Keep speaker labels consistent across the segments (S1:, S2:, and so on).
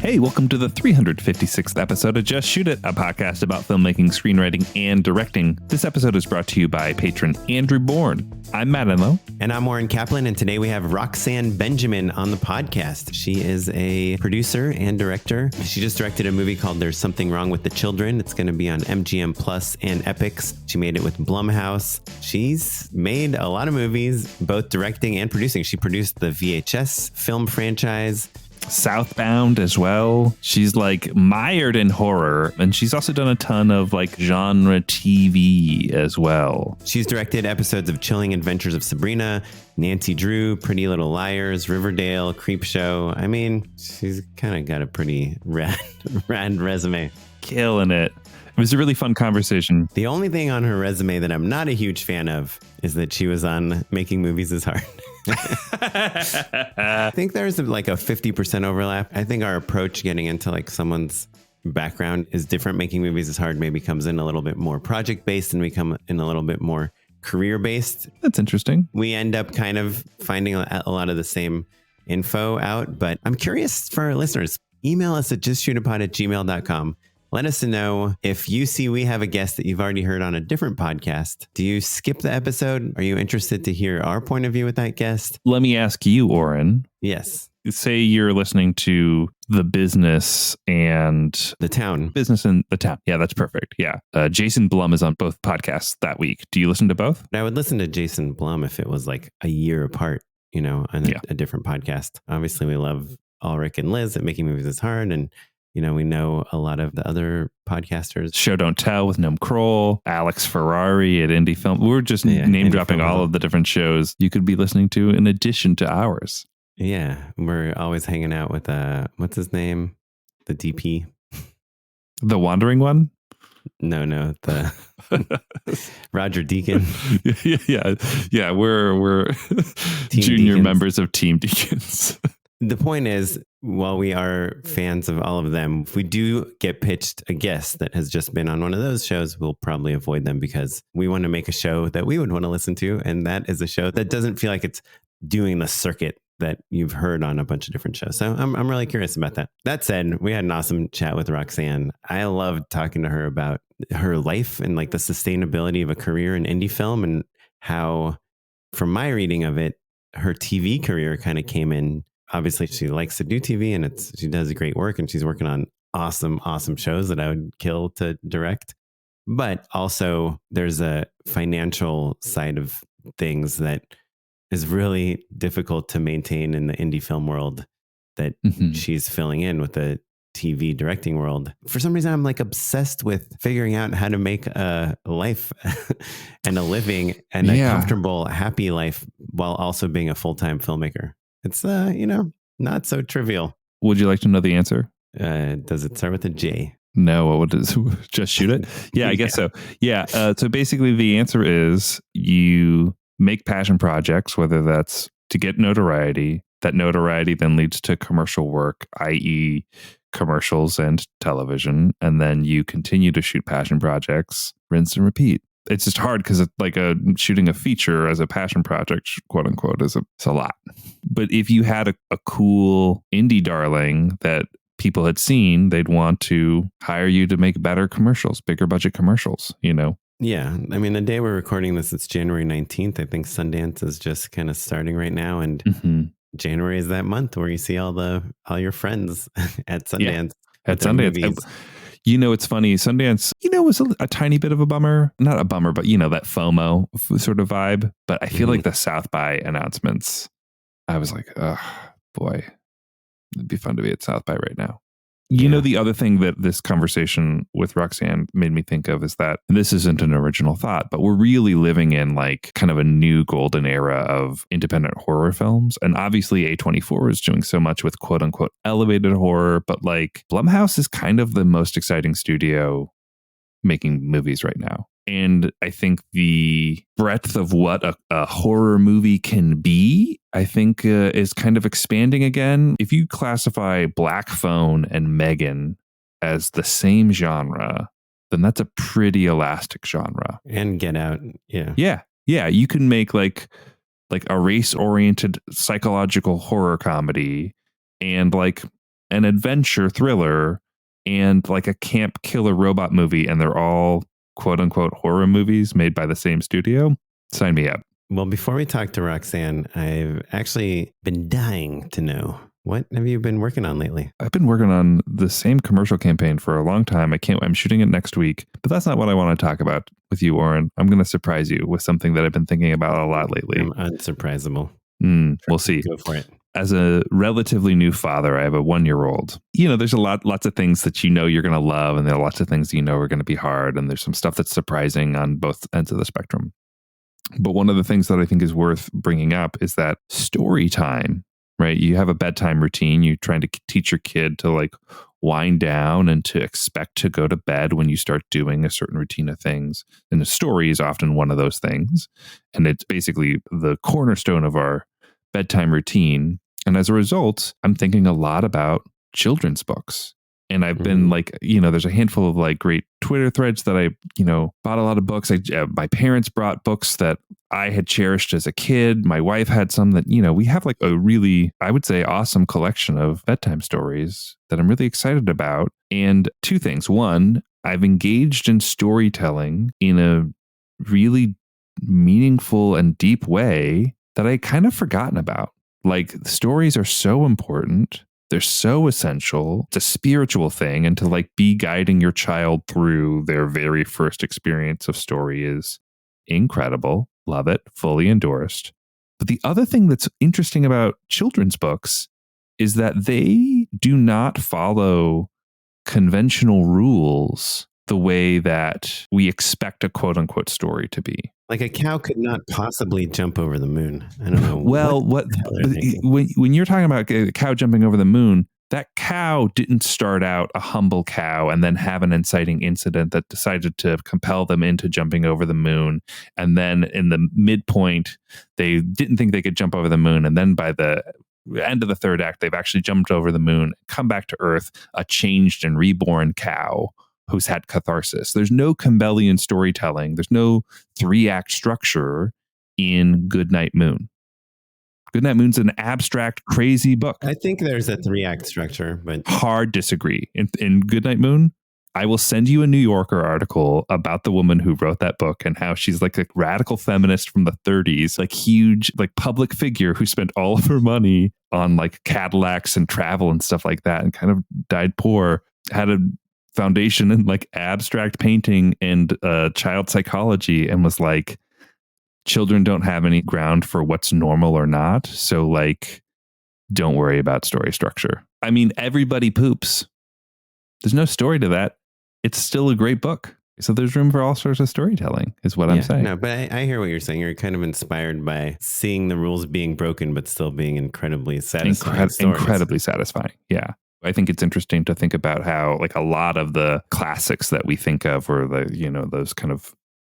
S1: Hey, welcome to the 356th episode of Just Shoot It, a podcast about filmmaking, screenwriting, and directing. This episode is brought to you by patron Andrew Bourne. I'm Matt Enlow.
S2: And I'm Oren Kaplan, and today we have Roxanne Benjamin on the podcast. She is a producer and director. She just directed a movie called There's Something Wrong with the Children. It's going to be on MGM Plus and Epix. She made it with Blumhouse. She's made a lot of movies, both directing and producing. She produced the VHS film franchise.
S1: Southbound as well. She's like mired in horror, and she's also done a ton of like genre TV as well.
S2: She's directed episodes of Chilling Adventures of Sabrina, Nancy Drew, Pretty Little Liars, Riverdale, Creepshow. I mean, she's kind of got a pretty rad resume.
S1: Killing it. It was a really fun conversation.
S2: The only thing on her resume that I'm not a huge fan of is that she was on Making Movies is Hard. I think there's like a 50% overlap. I think our approach getting into like someone's background is different. Making Movies is Hard maybe comes in a little bit more project based, and we come in a little bit more career based.
S1: That's interesting.
S2: We end up kind of finding a lot of the same info out, but I'm curious for our listeners. Email us at justshootitpod@gmail.com. Let us know if you see we have a guest that you've already heard on a different podcast. Do you skip the episode? Are you interested to hear our point of view with that guest?
S1: Let me ask you, Oren.
S2: Yes.
S1: Say you're listening to The Business and
S2: The Town.
S1: Business and The Town. Yeah, that's perfect. Yeah. Jason Blum is on both podcasts that week. Do you listen to both?
S2: I would listen to Jason Blum if it was like a year apart, you know, on a different podcast. Obviously, we love Ulrich and Liz at Making Movies is Hard, and you know, we know a lot of the other podcasters.
S1: Show Don't Tell with Noam Kroll, Alex Ferrari at Indie Film. We're just name dropping all of the different shows you could be listening to in addition to ours.
S2: Yeah, we're always hanging out with, what's his name? The DP.
S1: The Wandering One?
S2: No, the Roger Deacon.
S1: Yeah. We're junior Deacons. Members of Team Deacons.
S2: The point is, while we are fans of all of them, if we do get pitched a guest that has just been on one of those shows, we'll probably avoid them because we want to make a show that we would want to listen to. And that is a show that doesn't feel like it's doing the circuit that you've heard on a bunch of different shows. So I'm really curious about that. That said, we had an awesome chat with Roxanne. I loved talking to her about her life and like the sustainability of a career in indie film, and how, from my reading of it, her TV career kind of came in. Obviously, she likes to do TV, and she does great work, and she's working on awesome shows that I would kill to direct. But also, there's a financial side of things that is really difficult to maintain in the indie film world that she's filling in with the TV directing world. For some reason, I'm like obsessed with figuring out how to make a life and a living and a comfortable, happy life while also being a full-time filmmaker. It's, not so trivial.
S1: Would you like to know the answer?
S2: Does it start with a J?
S1: No. What does Just Shoot It? Yeah, I guess so. Yeah. So basically the answer is you make passion projects, whether that's to get notoriety. That notoriety then leads to commercial work, i.e. commercials and television. And then you continue to shoot passion projects, rinse and repeat. It's just hard because it's like shooting a feature as a passion project, quote unquote, it's a lot. But if you had a cool indie darling that people had seen, they'd want to hire you to make better commercials, bigger budget commercials, you know?
S2: Yeah. I mean, the day we're recording this, it's January 19th. I think Sundance is just kind of starting right now. And January is that month where you see all your friends at Sundance.
S1: Yeah, at Sundance. You know, it's funny. Sundance, was a tiny bit of a bummer. Not a bummer, but, that FOMO sort of vibe. But I feel like the South by announcements, I was like, oh, boy, it'd be fun to be at South by right now. The other thing that this conversation with Roxanne made me think of is that, and this isn't an original thought, but we're really living in like kind of a new golden era of independent horror films. And obviously A24 is doing so much with quote unquote elevated horror, but like Blumhouse is kind of the most exciting studio making movies right now. And I think the breadth of what a horror movie can be, I think is kind of expanding again. If you classify Black Phone and Megan as the same genre, then that's a pretty elastic genre.
S2: And Get Out. Yeah.
S1: Yeah. You can make like a race-oriented psychological horror comedy and like an adventure thriller and like a camp killer robot movie, and they're all quote unquote horror movies made by the same studio, sign me up.
S2: Well, before we talk to Roxanne, I've actually been dying to know, what have you been working on lately?
S1: I've been working on the same commercial campaign for a long time. I'm shooting it next week, but that's not what I want to talk about with you, Oren. I'm going to surprise you with something that I've been thinking about a lot lately.
S2: I'm unsurprisable.
S1: We'll see.
S2: Go for it.
S1: As a relatively new father, I have a 1-year-old. There's lots of things that you're going to love, and there are lots of things are going to be hard, and there's some stuff that's surprising on both ends of the spectrum. But one of the things that I think is worth bringing up is that story time, right? You have a bedtime routine. You're trying to teach your kid to like wind down and to expect to go to bed when you start doing a certain routine of things. And a story is often one of those things. And it's basically the cornerstone of our bedtime routine. And as a result, I'm thinking a lot about children's books. And I've been like, there's a handful of like great Twitter threads that I, bought a lot of books. My parents brought books that I had cherished as a kid. My wife had some that, we have like a really, I would say, awesome collection of bedtime stories that I'm really excited about. And two things. One, I've engaged in storytelling in a really meaningful and deep way that I kind of forgotten about. Like, stories are so important. They're so essential. It's a spiritual thing. And to like be guiding your child through their very first experience of story is incredible. Love it. Fully endorsed. But the other thing that's interesting about children's books is that they do not follow conventional rules the way that we expect a quote unquote story to be.
S2: Like a cow could not possibly jump over the moon. I don't know.
S1: Well, when you're talking about a cow jumping over the moon, that cow didn't start out a humble cow and then have an inciting incident that decided to compel them into jumping over the moon. And then in the midpoint, they didn't think they could jump over the moon. And then by the end of the third act, they've actually jumped over the moon, come back to Earth, a changed and reborn cow who's had catharsis. There's no Campbellian storytelling. There's no 3-act structure in Goodnight Moon. Goodnight Moon's an abstract, crazy book.
S2: I think there's a 3-act structure, but
S1: hard disagree. In Goodnight Moon, I will send you a New Yorker article about the woman who wrote that book and how she's like a radical feminist from the 30s, like huge, like public figure who spent all of her money on like Cadillacs and travel and stuff like that and kind of died poor, had a foundation in like abstract painting and child psychology, and was like, children don't have any ground for what's normal or not. So like, don't worry about story structure. I mean, everybody poops. There's no story to that. It's still a great book. So there's room for all sorts of storytelling is what I'm saying.
S2: No, but I hear what you're saying. You're kind of inspired by seeing the rules being broken, but still being incredibly satisfying.
S1: Incredibly satisfying. Yeah. I think it's interesting to think about how like a lot of the classics that we think of, or the, those kind of,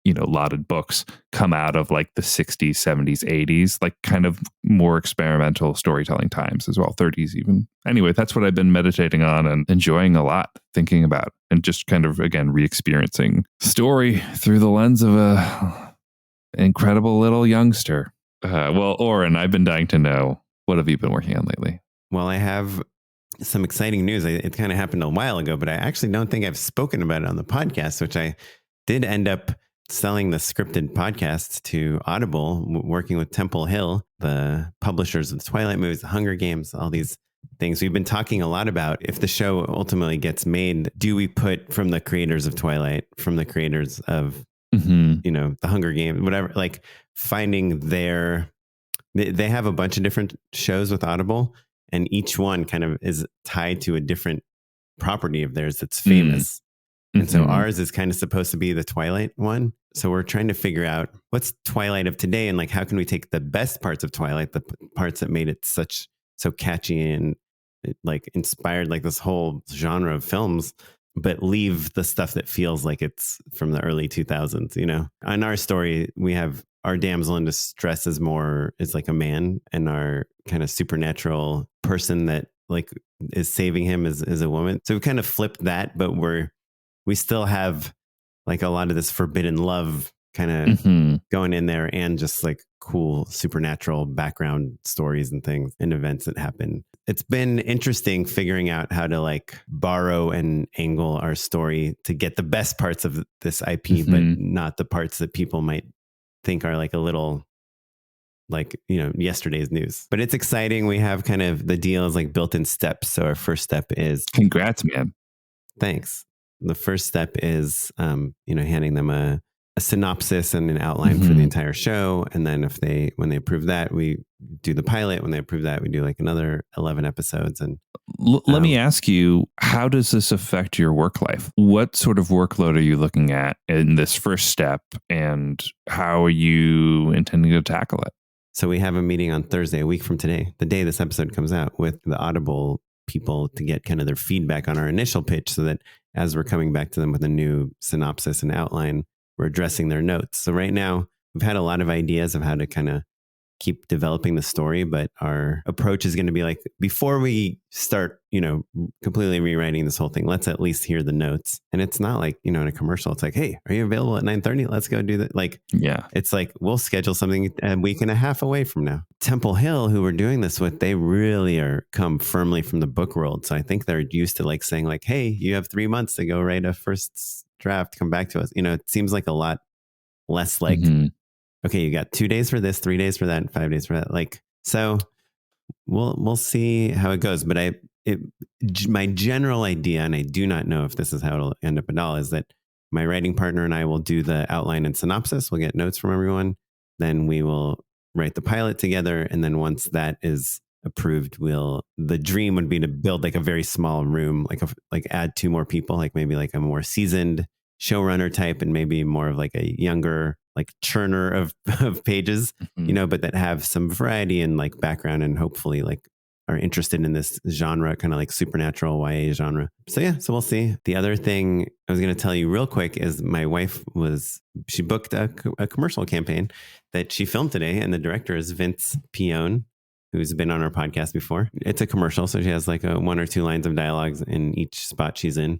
S1: lauded books come out of like the 60s, 70s, 80s, like kind of more experimental storytelling times as well, 30s even. Anyway, that's what I've been meditating on and enjoying a lot, thinking about, and just kind of, again, re-experiencing story through the lens of a incredible little youngster. Well, Oren, I've been dying to know, what have you been working on lately?
S2: Well, I have some exciting news. It kind of happened a while ago, but I actually don't think I've spoken about it on the podcast, which I did end up selling the scripted podcasts to Audible, working with Temple Hill, the publishers of the Twilight movies, the Hunger Games, all these things. We've been talking a lot about, if the show ultimately gets made, do we put from the creators of Twilight, from the creators of, the Hunger Games, whatever, like finding they have a bunch of different shows with Audible, and each one kind of is tied to a different property of theirs that's famous. And so ours is kind of supposed to be the Twilight one. So we're trying to figure out what's Twilight of today, and like, how can we take the best parts of Twilight, the parts that made it so catchy and like inspired like this whole genre of films, but leave the stuff that feels like it's from the early 2000s, On our story, we have our damsel in distress is like a man, and our kind of supernatural person that like is saving him is a woman. So we kind of flipped that, but we still have like a lot of this forbidden love kind of going in there, and just like cool supernatural background stories and things and events that happen. It's been interesting figuring out how to like borrow and angle our story to get the best parts of this IP, but not the parts that people might think are like a little like, you know, yesterday's news. But it's exciting. We have kind of the deal is like built in steps. So our first step is
S1: congrats, man.
S2: Thanks. The first step is, you know, handing them a synopsis and an outline for the entire show. And then when they approve that, we do the pilot. When they approve that, we do like another 11 episodes. And
S1: let me ask you, how does this affect your work life? What sort of workload are you looking at in this first step, and how are you intending to tackle it?
S2: So we have a meeting on Thursday, a week from today, the day this episode comes out, with the Audible people to get kind of their feedback on our initial pitch, so that as we're coming back to them with a new synopsis and outline, we're addressing their notes. So right now, we've had a lot of ideas of how to kind of keep developing the story, but our approach is going to be like, before we start, you know, completely rewriting this whole thing, let's at least hear the notes. And it's not like, you know, in a commercial, it's like, hey, are you available at 9:30? Let's go do that. Like,
S1: yeah,
S2: it's like, we'll schedule something a week and a half away from now. Temple Hill, who we're doing this with, they really are come firmly from the book world. So I think they're used to like saying like, hey, you have 3 months to go write a first draft, come back to us. You know, it seems like a lot less like, okay, you got 2 days for this, 3 days for that, and 5 days for that. Like, so we'll see how it goes. But my general idea, and I do not know if this is how it'll end up at all, is that my writing partner and I will do the outline and synopsis. We'll get notes from everyone. Then we will write the pilot together. And then once that is approved, the dream would be to build like a very small room, like add 2 more people, like maybe like a more seasoned showrunner type, and maybe more of like a younger, like churner of pages, you know, but that have some variety and like background, and hopefully like are interested in this genre, kind of like supernatural YA genre. So yeah, so we'll see. The other thing I was going to tell you real quick is my wife she booked a commercial campaign that she filmed today, and the director is Vince Pione, who's been on our podcast before. It's a commercial, so she has like 1 or 2 lines of dialogues in each spot she's in.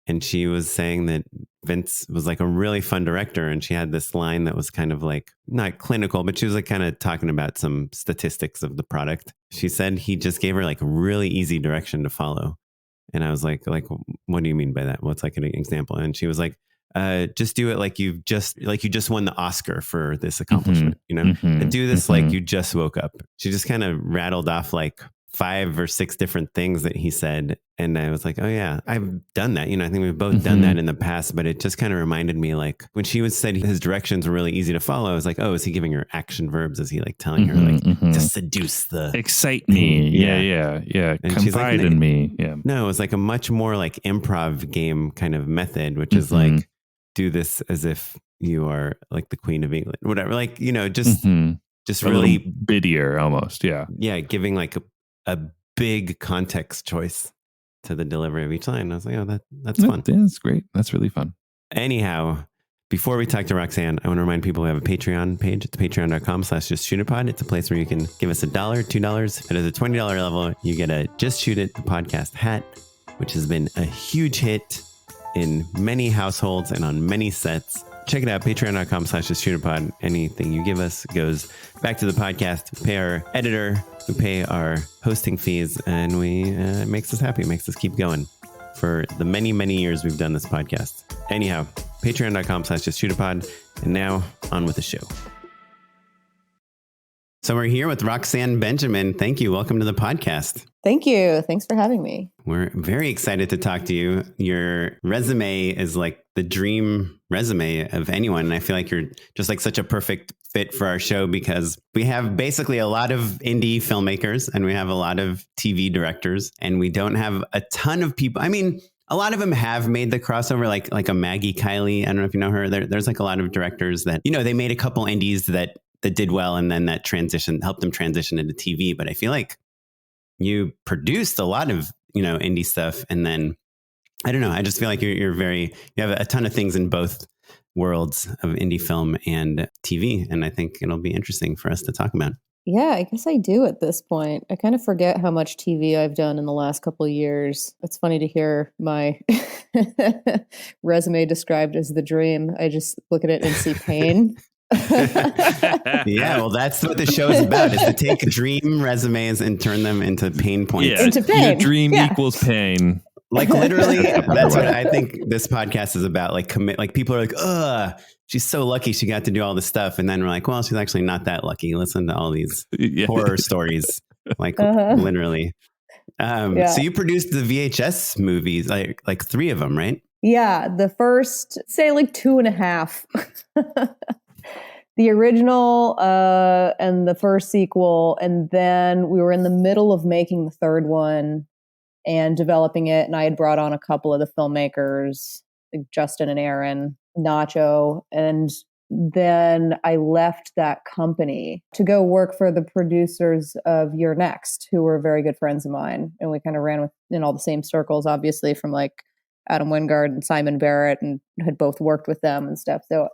S2: And she was saying that Vince was like a really fun director. And she had this line that was kind of like, not clinical, but she was like kind of talking about some statistics of the product. She said he just gave her like really easy direction to follow. And I was like, what do you mean by that? What's like an example? And she was like, just do it like you just won the Oscar for this accomplishment, you know, and do this like you just woke up. She just kind of rattled off like 5 or 6 different things that he said. And I was like, oh yeah, I've done that. You know, I think we've both done that in the past, but it just kind of reminded me, like when she said his directions were really easy to follow, I was like, oh, is he giving her action verbs? Is he like telling her like to seduce
S1: excite me? Yeah.
S2: And
S1: confide in me. Yeah.
S2: No, it was like a much more like improv game kind of method, which is like, do this as if you are like the Queen of England, whatever. Like, you know, just really
S1: biddier almost. Yeah.
S2: Yeah. Giving like a big context choice to the delivery of each line. I was like, oh, that's fun.
S1: That's great. That's really fun.
S2: Anyhow, before we talk to Roxanne, I want to remind people we have a Patreon page. It's patreon.com/justshootitpod. It's a place where you can give us $1, $2. But at a $20 level, you get a Just Shoot It, the podcast hat, which has been a huge hit in many households and on many sets. Check it out, patreon.com/justshootitpod. Anything you give us goes back to the podcast. We pay our editor, we pay our hosting fees, and it makes us happy. It makes us keep going for the many, many years we've done this podcast. Anyhow, patreon.com/justshootitpod. And now on with the show. So we're here with Roxanne Benjamin. Thank you. Welcome to the podcast.
S3: Thank you. Thanks for having me.
S2: We're very excited to talk to you. Your resume is like the dream resume of anyone. And I feel like you're just like such a perfect fit for our show, because we have basically a lot of indie filmmakers and we have a lot of TV directors, and we don't have a ton of people. I mean, a lot of them have made the crossover, like a Maggie Kiley. I don't know if you know her. There's like a lot of directors that, you know, they made a couple indies that did well, and then that helped them transition into TV. But I feel like you produced a lot of, you know, indie stuff, and then I don't know. I just feel like you have a ton of things in both worlds of indie film and TV, and I think it'll be interesting for us to talk about.
S3: Yeah, I guess I do at this point. I kind of forget how much TV I've done in the last couple of years. It's funny to hear my resume described as the dream. I just look at it and see pain.
S2: Yeah, well, that's what the show is about, is to take dream resumes and turn them into pain points.
S1: Yeah,
S3: into pain.
S1: Your dream equals pain.
S2: Like literally, that's what I think this podcast is about. Like people are like, ugh, she's so lucky she got to do all this stuff. And then we're like, well, she's actually not that lucky. Listen to all these horror stories, like literally. So you produced the VHS movies, like 3 of them, right?
S3: Yeah, the first, say like 2.5. The original and the first sequel. And then we were in the middle of making the third one and developing it. And I had brought on a couple of the filmmakers, like Justin and Aaron, Nacho. And then I left that company to go work for the producers of You're Next, who were very good friends of mine. And we kind of ran in all the same circles, obviously, from like Adam Wingard and Simon Barrett, and had both worked with them and stuff. So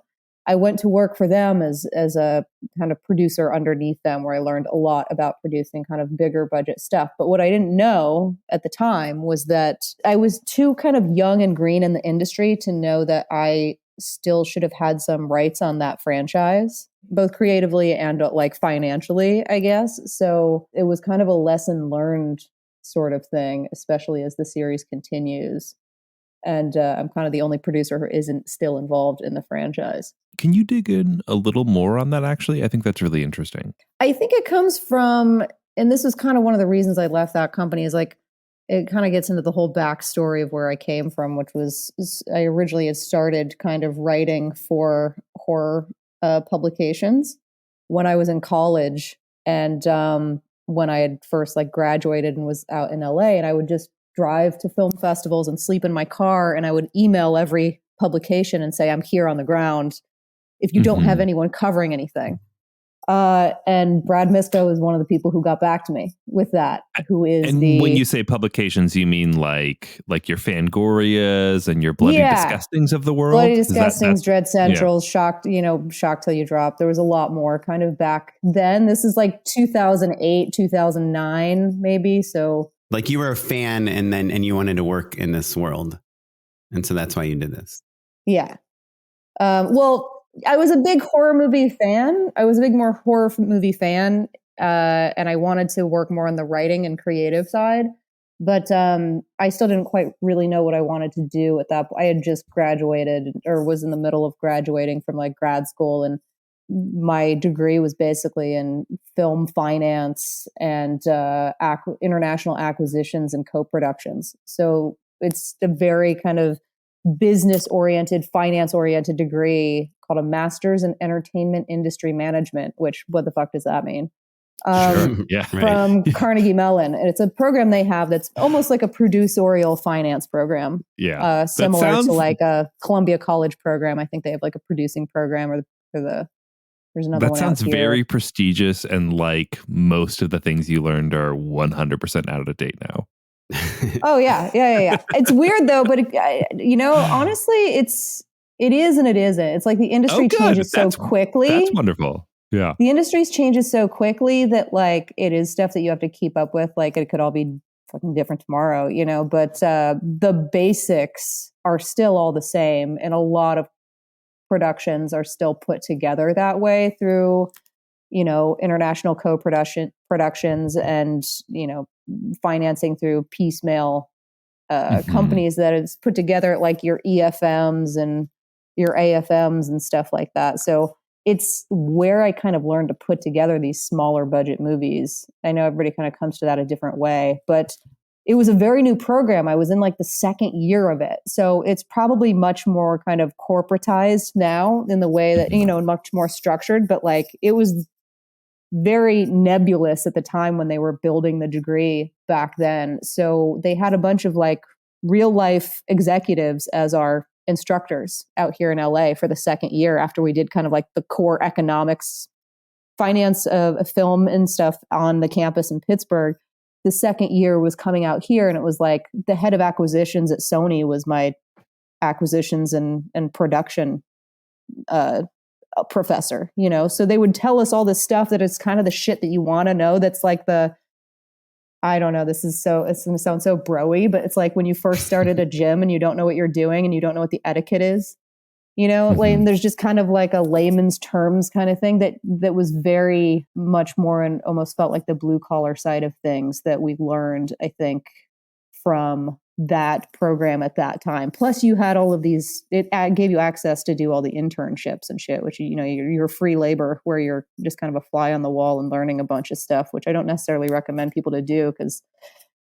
S3: I went to work for them as a kind of producer underneath them, where I learned a lot about producing kind of bigger budget stuff. But what I didn't know at the time was that I was too kind of young and green in the industry to know that I still should have had some rights on that franchise, both creatively and like financially, I guess. So it was kind of a lesson learned sort of thing, especially as the series continues. And I'm kind of the only producer who isn't still involved in the franchise.
S1: Can you dig in a little more on that, actually? I think that's really interesting.
S3: I think it comes from, and this was kind of one of the reasons I left that company, is like, it kind of gets into the whole backstory of where I came from, which was I originally had started kind of writing for horror publications when I was in college. And when I had first like graduated and was out in LA, and I would just drive to film festivals and sleep in my car, and I would email every publication and say, I'm here on the ground if you don't have anyone covering anything. And Brad Misko is one of the people who got back to me with that, who is
S1: when you say publications, you mean like your Fangorias and your Bloody Disgustings of the world?
S3: Bloody Disgustings, Dread Centrals, Shocked Till You Drop. There was a lot more kind of back then. This is like 2008, 2009, maybe. So
S2: like you were a fan and you wanted to work in this world. And so that's why you did this.
S3: Yeah. Well, I was a big horror movie fan. And I wanted to work more on the writing and creative side. But I still didn't quite really know what I wanted to do at that point. I had just graduated, or was in the middle of graduating from like grad school. And my degree was basically in film finance and international acquisitions and co-productions. So it's a very kind of business-oriented, finance-oriented degree called a Master's in Entertainment Industry Management, which, what the fuck does that mean?
S1: Sure. Yeah,
S3: from Carnegie Mellon. And it's a program they have that's almost like a producerial finance program.
S1: Yeah.
S3: Similar to like a Columbia College program. I think they have like a producing program or there's another one. That
S1: sounds very prestigious, and like most of the things you learned are 100% out of date now.
S3: Oh yeah. It's weird though, but honestly, it is and it isn't. It's like the industry changes so quickly.
S1: That's wonderful. Yeah.
S3: The industry changes so quickly that like it is stuff that you have to keep up with. Like it could all be fucking different tomorrow, but the basics are still all the same, and a lot of productions are still put together that way through international productions and financing through piecemeal companies that is put together, like your EFMs and your AFMs and stuff like that. So it's where I kind of learned to put together these smaller budget movies. I know everybody kind of comes to that a different way, but it was a very new program. I was in like the second year of it. So it's probably much more kind of corporatized now in the way that, much more structured, but like it was very nebulous at the time when they were building the degree back then. So they had a bunch of like real life executives as our instructors out here in LA for the second year, after we did kind of like the core economics, finance of film and stuff on the campus in Pittsburgh. The second year was coming out here, and it was like the head of acquisitions at Sony was my acquisitions and production a professor, you know? So they would tell us all this stuff that is kind of the shit that you want to know. That's like I don't know, it's going to sound so bro-y, but it's like when you first started a gym and you don't know what you're doing and you don't know what the etiquette is, you know, like, and there's just kind of like a layman's terms kind of thing that was very much more and almost felt like the blue collar side of things that we learned, I think, from that program at that time. Plus you had all of these, it gave you access to do all the internships and shit, which, you know, you're free labor where you're just kind of a fly on the wall and learning a bunch of stuff, which I don't necessarily recommend people to do because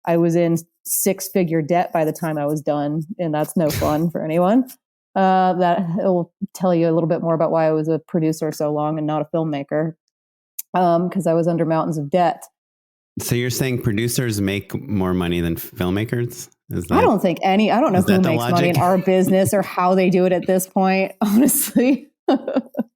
S3: I was in 6-figure debt by the time I was done. And that's no fun for anyone. That it will tell you a little bit more about why I was a producer so long and not a filmmaker. Because I was under mountains of debt. So
S2: you're saying producers make more money than filmmakers?
S3: I don't know who makes money in our business or how they do it at this point, honestly.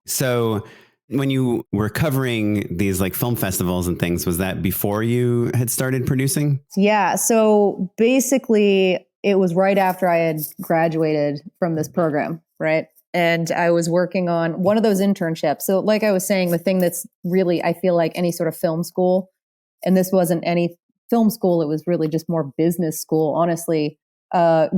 S2: So when you were covering these like film festivals and things, was that before you had started producing?
S3: Yeah. So basically it was right after I had graduated from this program, right? And I was working on one of those internships. So like I was saying, the thing that's really, I feel like any sort of film school, and this wasn't any film school, it was really just more business school, honestly,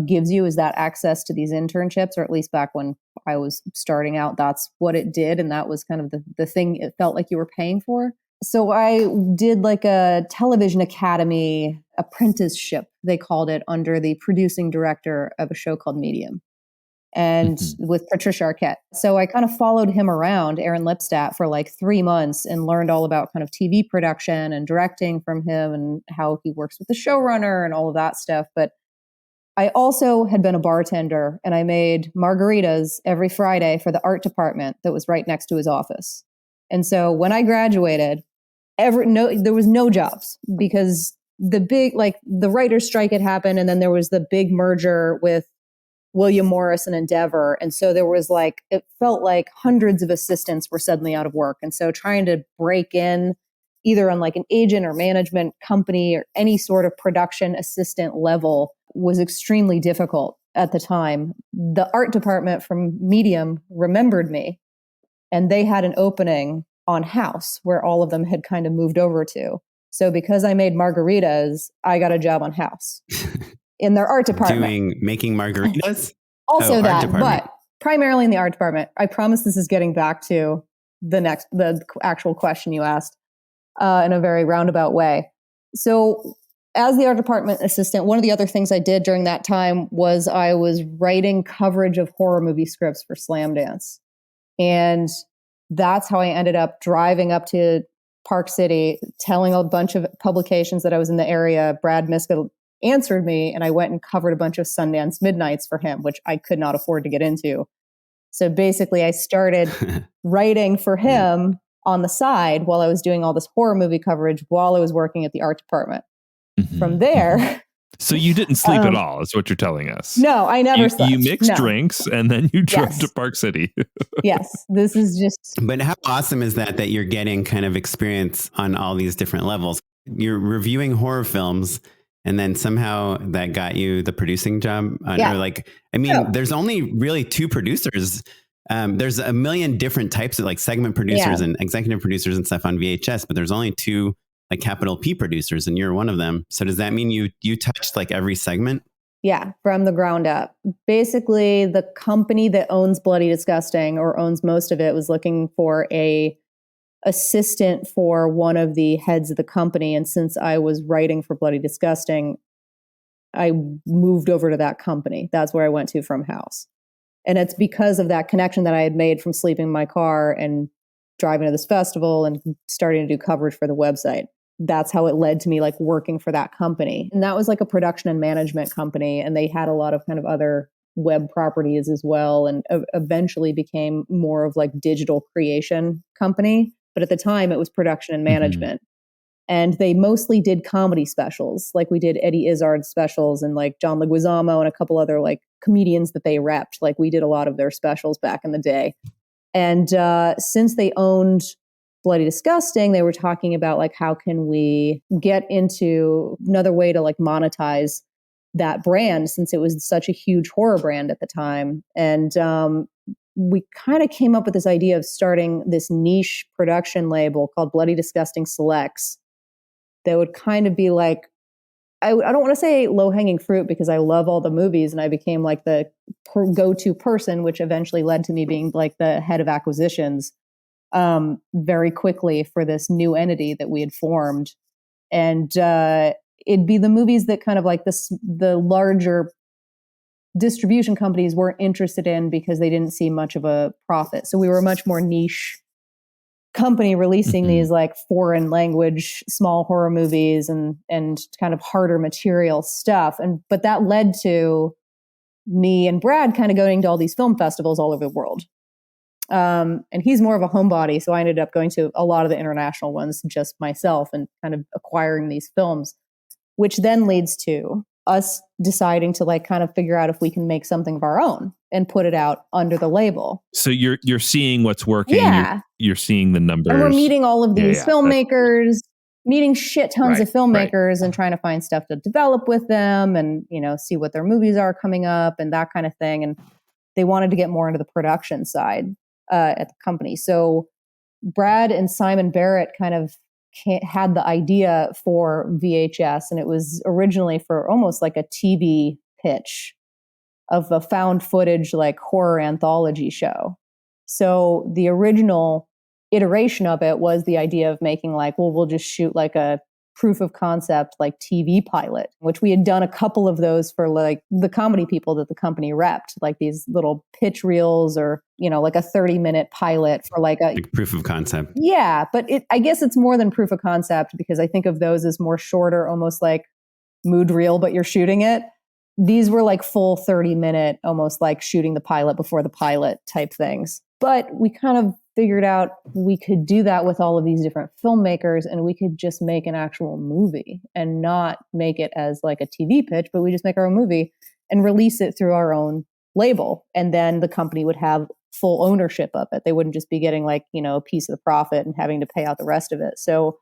S3: gives you is that access to these internships, or at least back when I was starting out, that's what it did. And that was kind of the thing it felt like you were paying for. So I did like a television academy apprenticeship, they called it, under the producing director of a show called Medium. And with Patricia Arquette. So I kind of followed him around, Aaron Lipstadt, for like 3 months and learned all about kind of TV production and directing from him and how he works with the showrunner and all of that stuff. But I also had been a bartender and I made margaritas every Friday for the art department that was right next to his office. And so when I graduated, there was no jobs because the writer's strike had happened, and then there was the big merger with William Morris and Endeavor. And so there was it felt like hundreds of assistants were suddenly out of work. And so trying to break in either on like an agent or management company or any sort of production assistant level was extremely difficult at the time. The art department from Medium remembered me, and they had an opening on House where all of them had kind of moved over to. So because I made margaritas, I got a job on House. In their art department.
S2: Making margaritas?
S3: Also that, but primarily in the art department. I promise this is getting back to the actual question you asked in a very roundabout way. So as the art department assistant, one of the other things I did during that time was I was writing coverage of horror movie scripts for Slamdance. And that's how I ended up driving up to Park City, telling a bunch of publications that I was in the area. Brad Miska answered me, and I went and covered a bunch of Sundance Midnights for him, which I could not afford to get into. So basically I started writing for him on the side while I was doing all this horror movie coverage while I was working at the art department. From there.
S1: So you didn't sleep at all, is what you're telling us.
S3: No, I never slept.
S1: You mixed drinks and then you drove to Park City.
S3: Yes, this is just...
S2: But how awesome is that you're getting kind of experience on all these different levels? You're reviewing horror films, and then somehow that got you the producing job. There's only really 2 producers. There's a million different types of like segment producers and executive producers and stuff on VHS, but there's only 2 like capital P producers, and you're one of them. So does that mean you touched like every segment?
S3: Yeah, from the ground up. Basically, the company that owns Bloody Disgusting, or owns most of it, was looking for a assistant for one of the heads of the company. And since I was writing for Bloody Disgusting, I moved over to that company. That's where I went to from House. And it's because of that connection that I had made from sleeping in my car and driving to this festival and starting to do coverage for the website. That's how it led to me like working for that company. And that was like a production and management company. And they had a lot of kind of other web properties as well. And eventually became more of like digital creation company. But at the time it was production and management. And they mostly did comedy specials. Like we did Eddie Izzard specials and like John Leguizamo and a couple other like comedians that they repped. Like we did a lot of their specials back in the day. And since they owned Bloody Disgusting, they were talking about like, how can we get into another way to like monetize that brand, since it was such a huge horror brand at the time. And we kind of came up with this idea of starting this niche production label called Bloody Disgusting Selects that would kind of be like, I don't want to say low-hanging fruit because I love all the movies and I became like the go-to person, which eventually led to me being like the head of acquisitions very quickly for this new entity that we had formed. And it'd be the movies that kind of like the larger distribution companies weren't interested in because they didn't see much of a profit. So we were a much more niche company releasing these like foreign language small horror movies and kind of harder material stuff. But that led to me and Brad kind of going to all these film festivals all over the world. And he's more of a homebody, so I ended up going to a lot of the international ones just myself and kind of acquiring these films, which then leads to us deciding to like kind of figure out if we can make something of our own and put it out under the label.
S1: So you're seeing what's working.
S3: Yeah.
S1: You're seeing the numbers.
S3: And we're meeting all of these filmmakers, meeting shit tons of filmmakers and trying to find stuff to develop with them and, you know, see what their movies are coming up and that kind of thing. And they wanted to get more into the production side at the company. So Brad and Simon Barrett kind of had the idea for VHS, and it was originally for almost like a TV pitch of a found footage like horror anthology show. So the original iteration of it was the idea of making like, well, we'll just shoot like a proof of concept like TV pilot, which we had done a couple of those for like the comedy people that the company repped, like these little pitch reels or, you know, like a 30-minute pilot for like a
S2: proof of concept.
S3: Yeah, but I guess it's more than proof of concept because I think of those as more shorter, almost like mood reel, but you're shooting it. These were like full 30-minute, almost like shooting the pilot before the pilot type things. But we kind of figured out we could do that with all of these different filmmakers and we could just make an actual movie and not make it as like a TV pitch, but we just make our own movie and release it through our own label. And then the company would have full ownership of it. They wouldn't just be getting like, you know, a piece of the profit and having to pay out the rest of it. So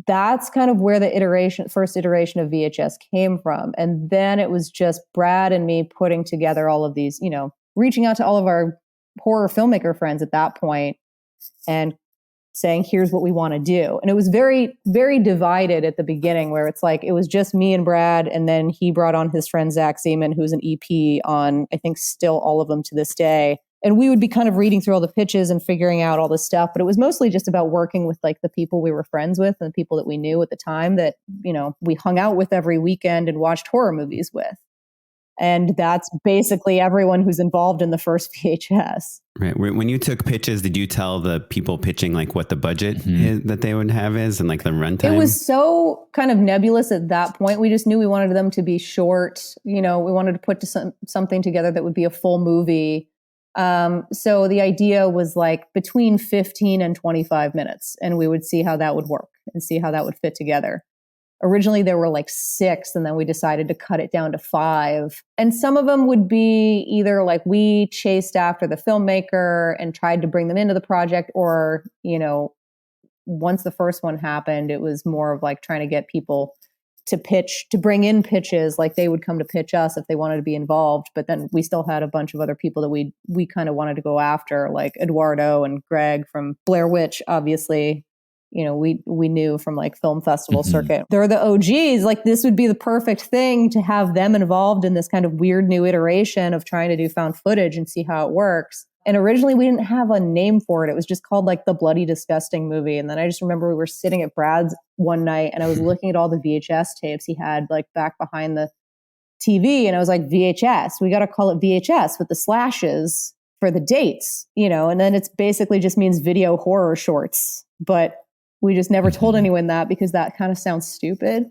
S3: that's kind of where the first iteration of VHS came from. And then it was just Brad and me putting together all of these, you know, reaching out to all of our horror filmmaker friends at that point and saying, here's what we want to do. And it was very, very divided at the beginning where it's like, it was just me and Brad. And then he brought on his friend, Zach Zeman, who's an EP on, I think, still all of them to this day. And we would be kind of reading through all the pitches and figuring out all this stuff. But it was mostly just about working with like the people we were friends with and the people that we knew at the time that, you know, we hung out with every weekend and watched horror movies with. And that's basically everyone who's involved in the first VHS.
S2: Right. When you took pitches, did you tell the people pitching like what the budget is, that they would have is and like the runtime?
S3: It was so kind of nebulous at that point. We just knew we wanted them to be short. You know, we wanted to put something together that would be a full movie. So the idea was like between 15 and 25 minutes, and we would see how that would work and see how that would fit together. Originally, there were like 6, and then we decided to cut it down to 5. And some of them would be either like we chased after the filmmaker and tried to bring them into the project, or, you know, once the first one happened, it was more of like trying to get people to pitch, to bring in pitches, like they would come to pitch us if they wanted to be involved. But then we still had a bunch of other people that we kind of wanted to go after, like Eduardo and Greg from Blair Witch, obviously. You know, we knew from like film festival circuit. They're the OGs. Like this would be the perfect thing to have them involved in this kind of weird new iteration of trying to do found footage and see how it works. And originally we didn't have a name for it. It was just called like the Bloody Disgusting Movie. And then I just remember we were sitting at Brad's one night and I was looking at all the VHS tapes he had like back behind the TV. And I was like, VHS, we got to call it VHS with the slashes for the dates, you know, and then it's basically just means video horror shorts. But we just never told anyone that because that kind of sounds stupid.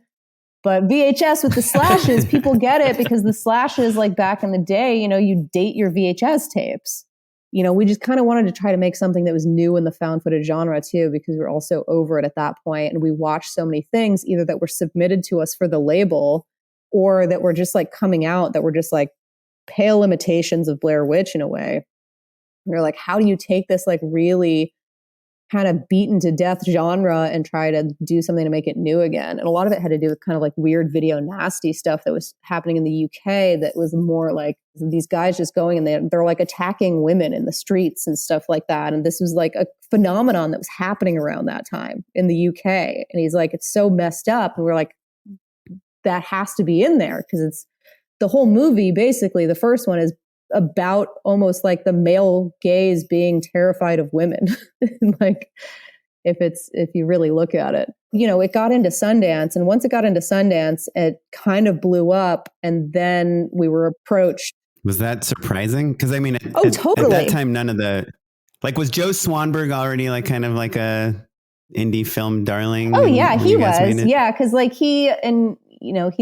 S3: But VHS with the slashes, people get it because the slashes, like back in the day, you know, you date your VHS tapes. You know, we just kind of wanted to try to make something that was new in the found footage genre too, because we're also over it at that point. And we watched so many things either that were submitted to us for the label or that were just like coming out that were just like pale imitations of Blair Witch in a way. We were like, how do you take this like really kind of beaten to death genre and try to do something to make it new again. And a lot of it had to do with kind of like weird video nasty stuff that was happening in the UK that was more like these guys just going and they're like attacking women in the streets and stuff like that. And this was like a phenomenon that was happening around that time in the UK. And he's like, it's so messed up. And we're like, that has to be in there because it's the whole movie. Basically, the first one is about almost like the male gaze being terrified of women. Like if you really look at it, you know, it got into Sundance, and once it got into Sundance, it kind of blew up. And then we were approached.
S2: Was that surprising? Because I mean,
S3: totally.
S2: At that time, none of the, like, was Joe Swanberg already like kind of like a indie film darling?
S3: Oh yeah, he was. Yeah, because like he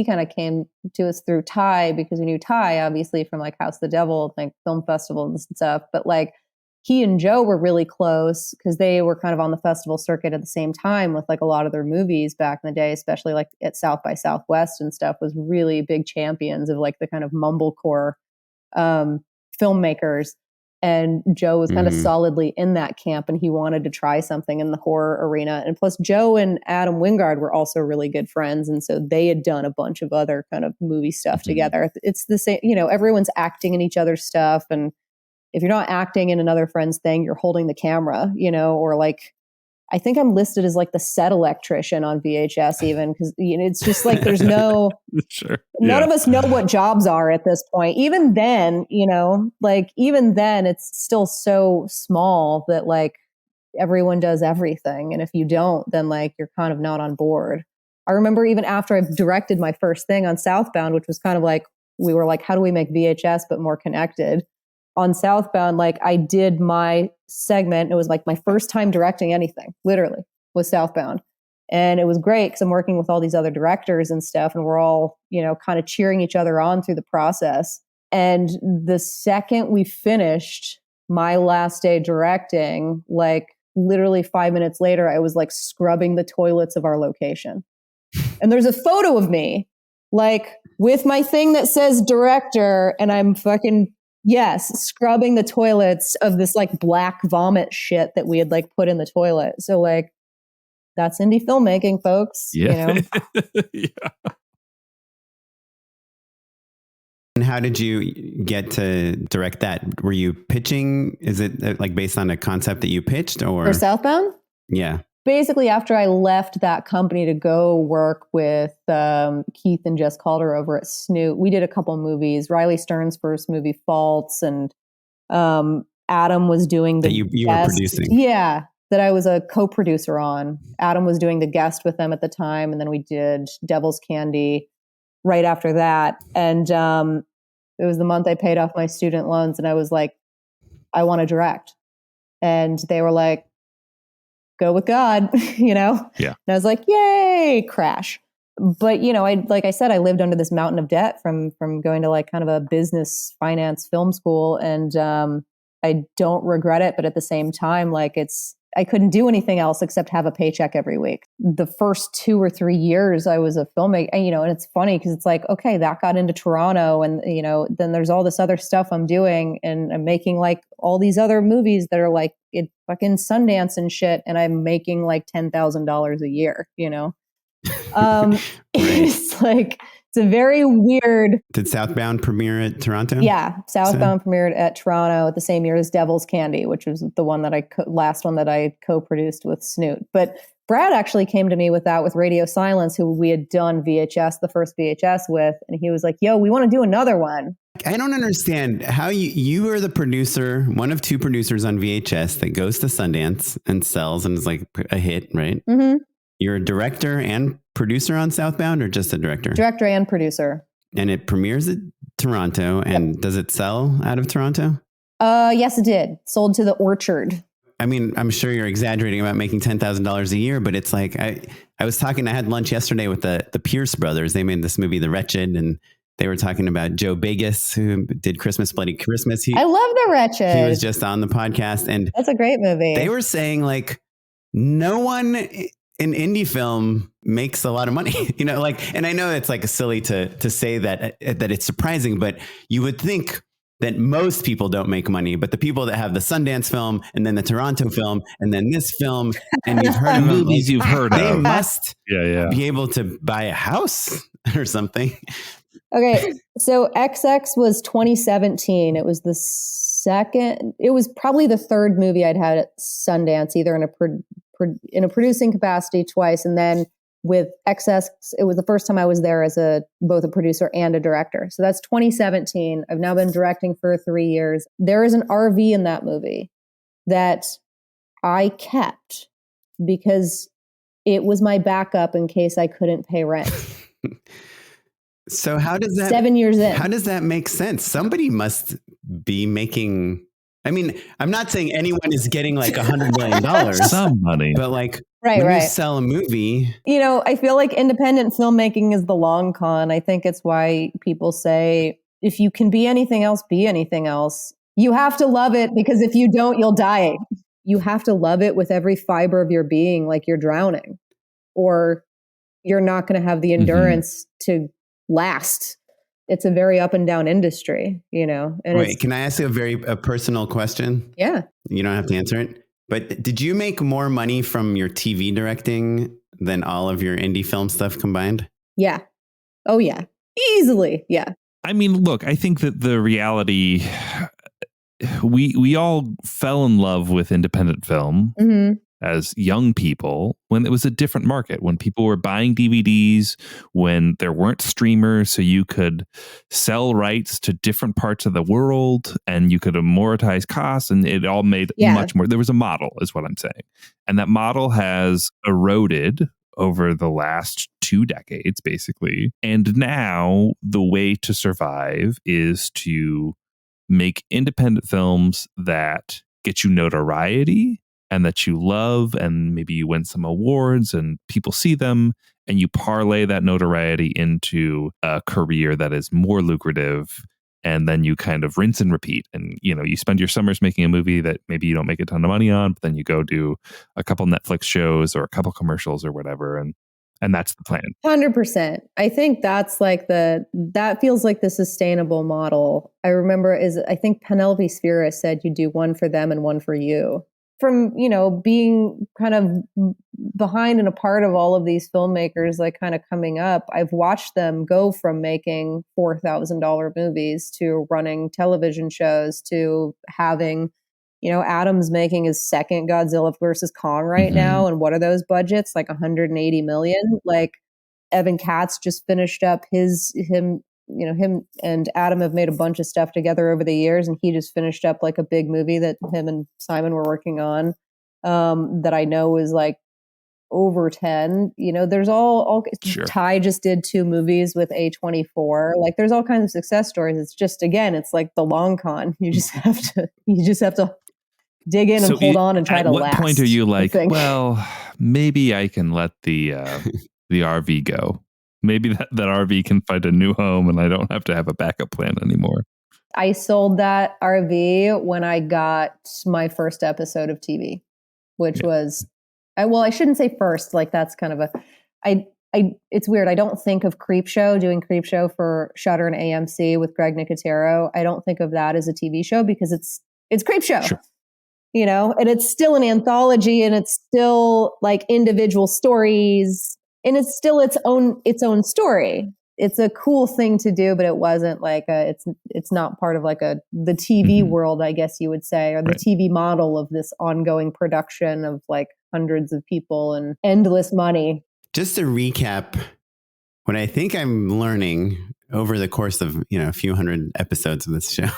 S3: kind of came to us through Ty, because we knew Ty obviously from like House of the Devil, like film festivals and stuff. But like he and Joe were really close because they were kind of on the festival circuit at the same time with like a lot of their movies back in the day, especially like at South by Southwest and stuff, was really big champions of like the kind of mumblecore filmmakers. And Joe was kind of solidly in that camp, and he wanted to try something in the horror arena. And plus Joe and Adam Wingard were also really good friends. And so they had done a bunch of other kind of movie stuff together. It's the same, you know, everyone's acting in each other's stuff. And if you're not acting in another friend's thing, you're holding the camera, you know, or like, I think I'm listed as like the set electrician on VHS even, because you know, it's just like there's no, none of us know what jobs are at this point. Even then, you know, like even then it's still so small that like everyone does everything. And if you don't, then like you're kind of not on board. I remember even after I directed my first thing on Southbound, which was kind of like, we were like, how do we make VHS but more connected? On Southbound, like I did my segment. It was like my first time directing anything, literally, was Southbound. And it was great because I'm working with all these other directors and stuff. And we're all, you know, kind of cheering each other on through the process. And the second we finished my last day directing, like literally 5 minutes later, I was like scrubbing the toilets of our location. And there's a photo of me, like with my thing that says director, and I'm fucking... Yes, scrubbing the toilets of this like black vomit shit that we had like put in the toilet. So like that's indie filmmaking, folks.
S1: Yeah.
S3: You know?
S1: Yeah.
S2: And how did you get to direct that? Were you pitching? Is it like based on a concept that you pitched or?
S3: For Southbound?
S2: Yeah.
S3: Basically, after I left that company to go work with Keith and Jess Calder over at Snoot, we did a couple movies. Riley Stern's first movie, Faults, and Adam was doing the
S2: that you were producing.
S3: Yeah, that I was a co-producer on. Adam was doing the guest with them at the time, and then we did Devil's Candy right after that. And it was the month I paid off my student loans, and I was like, I want to direct. And they were like, go with God, you know?
S1: Yeah.
S3: And I was like, yay, crash. But, you know, like I said, I lived under this mountain of debt from going to like kind of a business finance film school. And I don't regret it. But at the same time, like I couldn't do anything else except have a paycheck every week. The first 2 or 3 years I was a filmmaker, and, you know, and it's funny because it's like, okay, that got into Toronto, and, you know, then there's all this other stuff I'm doing, and I'm making like all these other movies that are like it fucking Sundance and shit. And I'm making like $10,000 a year, you know? It's like, it's a very weird.
S2: Did Southbound premiere at Toronto?
S3: Yeah. Southbound premiered at Toronto at the same year as Devil's Candy, which was the one that last one that I co-produced with Snoot. But Brad actually came to me with that with Radio Silence, who we had done VHS, the first VHS with. And he was like, yo, we want to do another one.
S2: I don't understand how you are the producer, one of 2 producers on VHS that goes to Sundance and sells and is like a hit, right? Mm-hmm. You're a director and producer on Southbound, or just a director?
S3: Director and producer. And
S2: it premieres at Toronto. And does it sell out of Toronto?
S3: Yes, it did. Sold to the Orchard.
S2: I mean, I'm sure you're exaggerating about making $10,000 a year, but it's like, I had lunch yesterday with the Pierce brothers. They made this movie, The Wretched, and they were talking about Joe Begis, who did Christmas, Bloody Christmas.
S3: I love The Wretched.
S2: He was just on the podcast, and
S3: that's a great movie.
S2: They were saying like, no one in indie film makes a lot of money, you know, like, and I know it's like silly to say that it's surprising, but you would think that most people don't make money, but the people that have the Sundance film and then the Toronto film and then this film, and you've heard of them,
S1: movies you've heard
S2: they
S1: of.
S2: must
S1: Yeah.
S2: be able to buy a house or something.
S3: Okay, so XX was 2017. It was the second. It was probably the third movie I'd had at Sundance, either in a producing capacity twice, and then with XX, it was the first time I was there as both a producer and a director. So that's 2017. I've now been directing for 3 years. There is an RV in that movie that I kept because it was my backup in case I couldn't pay rent.
S2: So how does that
S3: 7 years in?
S2: How does that make sense? Somebody must be making. I mean, I'm not saying anyone is getting like $100 million.
S1: Some money.
S2: But like
S3: right.
S2: you sell a movie.
S3: I feel like independent filmmaking is the long con. I think it's why people say, if you can be anything else, be anything else. You have to love it, because if you don't, you'll die. You have to love it with every fiber of your being, like you're drowning, or you're not going to have the endurance to last. It's a very up and down industry, And
S2: Wait, can I ask you a personal question?
S3: Yeah.
S2: You don't have to answer it. But did you make more money from your TV directing than all of your indie film stuff combined?
S3: Yeah. Oh, yeah. Easily. Yeah.
S1: I mean, look, I think that the reality, we all fell in love with independent film as young people when it was a different market, when people were buying DVDs, when there weren't streamers, so you could sell rights to different parts of the world and you could amortize costs, and it all made much more. There was a model, is what I'm saying. And that model has eroded over the last 2 decades, basically. And now the way to survive is to make independent films that get you notoriety and that you love, and maybe you win some awards and people see them, and you parlay that notoriety into a career that is more lucrative, and then you kind of rinse and repeat. And you spend your summers making a movie that maybe you don't make a ton of money on, but then you go do a couple Netflix shows or a couple commercials or whatever, and that's the plan.
S3: 100%. I think that's like that feels like the sustainable model. I remember I think Penelope Spheera said you do one for them and one for you. From, being kind of behind and a part of all of these filmmakers, like kind of coming up, I've watched them go from making $4,000 movies to running television shows to having, Adam's making his second Godzilla versus Kong right now. And what are those budgets? Like 180 million. Like Evan Katz just finished up him and Adam have made a bunch of stuff together over the years, and he just finished up like a big movie that him and Simon were working on, that I know is like over 10. There's all
S1: sure.
S3: Ty just did 2 movies with A24. Like there's all kinds of success stories. It's just, again, it's like the long con. You just have to dig in and hold on and try to last.
S1: At what point are you like, well, maybe I can let the RV go? Maybe that RV can find a new home and I don't have to have a backup plan anymore.
S3: I sold that RV when I got my first episode of TV, which was, I shouldn't say first, like that's kind of it's weird. I don't think of doing Creepshow for Shudder and AMC with Greg Nicotero. I don't think of that as a TV show because it's Creepshow.
S1: Sure.
S3: And it's still an anthology, and it's still like individual stories, and it's still its own story. It's a cool thing to do, but it wasn't like it's not part of like the TV world, I guess you would say, or the TV model of this ongoing production of like hundreds of people and endless money.
S2: Just to recap, what I think I'm learning over the course of, a few hundred episodes of this show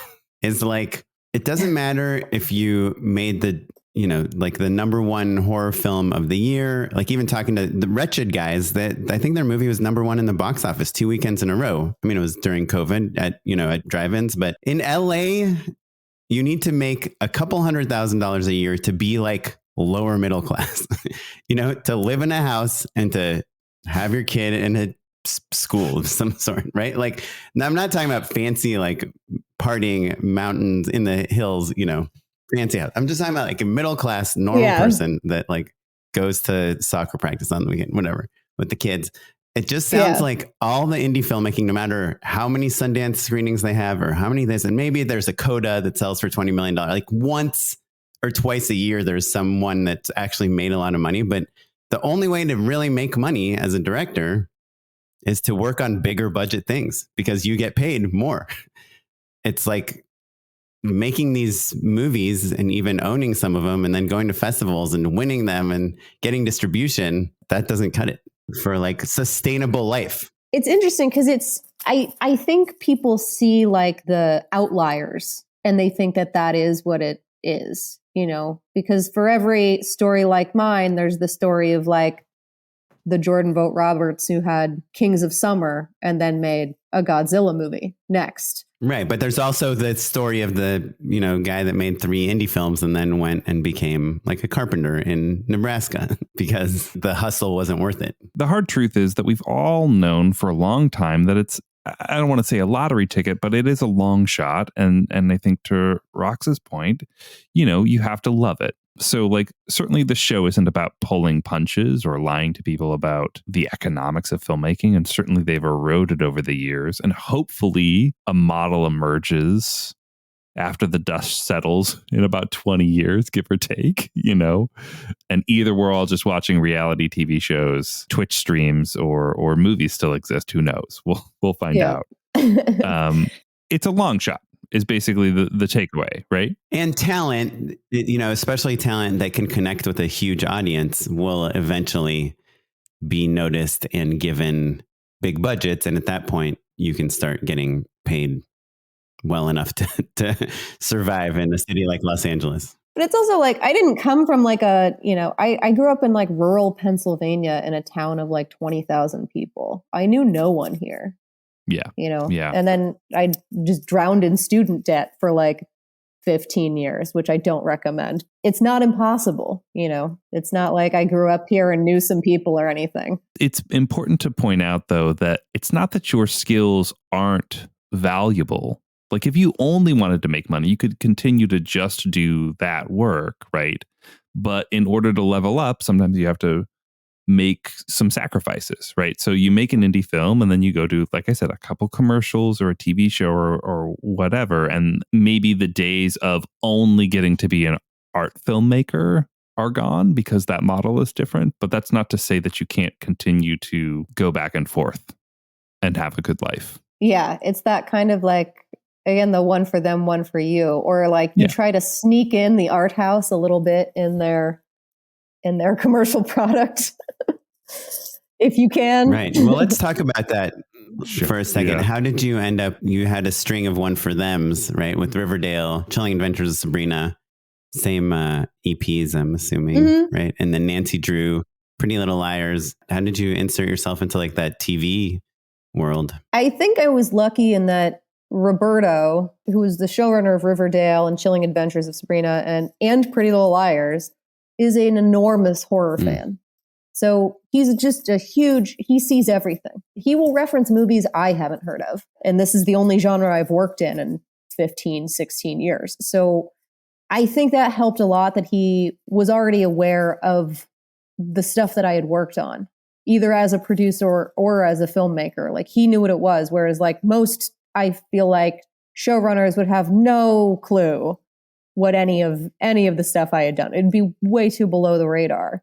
S2: is like, it doesn't matter if you made the number one horror film of the year, like even talking to the Wretched guys, that I think their movie was number one in the box office 2 weekends in a row. I mean, it was during COVID at drive-ins, but in LA, you need to make a couple $100,000 a year to be like lower middle class, to live in a house and to have your kid in a school of some sort, right? Like, now I'm not talking about fancy, like partying mountains in the hills, fancy house. I'm just talking about like a middle class normal person that like goes to soccer practice on the weekend, whatever, with the kids. It just sounds like all the indie filmmaking, no matter how many Sundance screenings they have or how many this, and maybe there's a coda that sells for $20 million. Like once or twice a year, there's someone that's actually made a lot of money. But the only way to really make money as a director is to work on bigger budget things because you get paid more. It's like making these movies and even owning some of them and then going to festivals and winning them and getting distribution. That doesn't cut it for like sustainable life.
S3: It's interesting because I think people see like the outliers and they think that is what it is, you know, because for every story like mine, there's the story of like the Jordan Vogt Roberts who had Kings of Summer and then made a Godzilla movie next.
S2: Right. But there's also the story of the, you know, guy that made 3 indie films and then went and became like a carpenter in Nebraska because the hustle wasn't worth it.
S1: The hard truth is that we've all known for a long time that it's, I don't want to say a lottery ticket, but it is a long shot. And I think to Rox's point, you know, you have to love it. So like certainly the show isn't about pulling punches or lying to people about the economics of filmmaking. And certainly they've eroded over the years. And hopefully a model emerges after the dust settles in about 20 years, give or take, you know, and either we're all just watching reality TV shows, Twitch streams, or movies still exist. Who knows? We'll find out. It's a long shot is basically the takeaway, right?
S2: And talent, you know, especially talent that can connect with a huge audience will eventually be noticed and given big budgets. And at that point, you can start getting paid well enough to survive in a city like Los Angeles.
S3: But it's also like, I didn't come from like a, you know, I grew up in like rural Pennsylvania in a town of like 20,000 people. I knew no one here.
S1: Yeah.
S3: You know,
S1: yeah.
S3: And then I just drowned in student debt for like 15 years, which I don't recommend. It's not impossible. You know, it's not like I grew up here and knew some people or anything.
S1: It's important to point out, though, that it's not that your skills aren't valuable. Like if you only wanted to make money, you could continue to just do that work, right? But in order to level up, sometimes you have to make some sacrifices, right? So you make an indie film and then you go do, like I said, a couple commercials or a TV show or whatever. And maybe the days of only getting to be an art filmmaker are gone because that model is different. But that's not to say that you can't continue to go back and forth and have a good life.
S3: Yeah, it's that kind of like, again, the one for them, one for you, or like you try to sneak in the art house a little bit in their commercial product if you can.
S2: Right. Well, let's talk about that for a second.
S1: Yeah.
S2: How did you end up, you had a string of one for thems, right? With Riverdale, Chilling Adventures of Sabrina, same EPs, I'm assuming, right? And then Nancy Drew, Pretty Little Liars. How did you insert yourself into like that TV world? I
S3: think I was lucky in that Roberto, who was the showrunner of Riverdale and Chilling Adventures of Sabrina and Pretty Little Liars, is an enormous horror fan. So he's just he sees everything. He will reference movies I haven't heard of. And this is the only genre I've worked in 15, 16 years. So I think that helped a lot that he was already aware of the stuff that I had worked on, either as a producer or as a filmmaker. Like he knew what it was. Whereas like most, I feel like showrunners would have no clue what any of the stuff I had done. It'd be way too below the radar.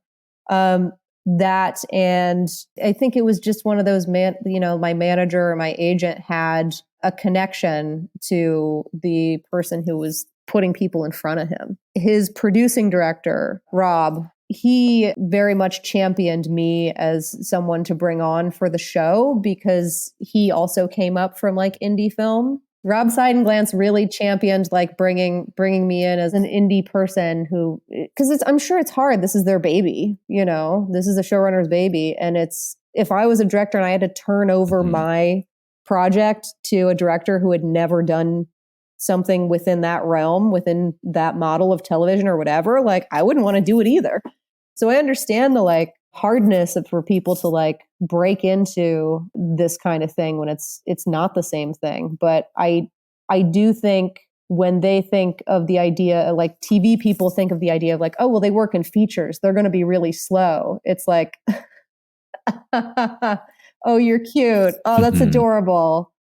S3: That, and I think it was just one of those, my manager or my agent had a connection to the person who was putting people in front of him. His producing director, Rob, he very much championed me as someone to bring on for the show because he also came up from like indie film. Rob Seidenglantz really championed like bringing me in as an indie person who, because I'm sure it's hard. This is their baby, you know, this is a showrunner's baby. And if I was a director and I had to turn over my project to a director who had never done something within that realm, within that model of television or whatever, like I wouldn't want to do it either. So I understand the like hardness for people to like break into this kind of thing when it's not the same thing. But I do think when they think of the idea, like TV people think of the idea of like, oh, well, they work in features, they're going to be really slow. It's like, Oh, you're cute. Oh, that's adorable.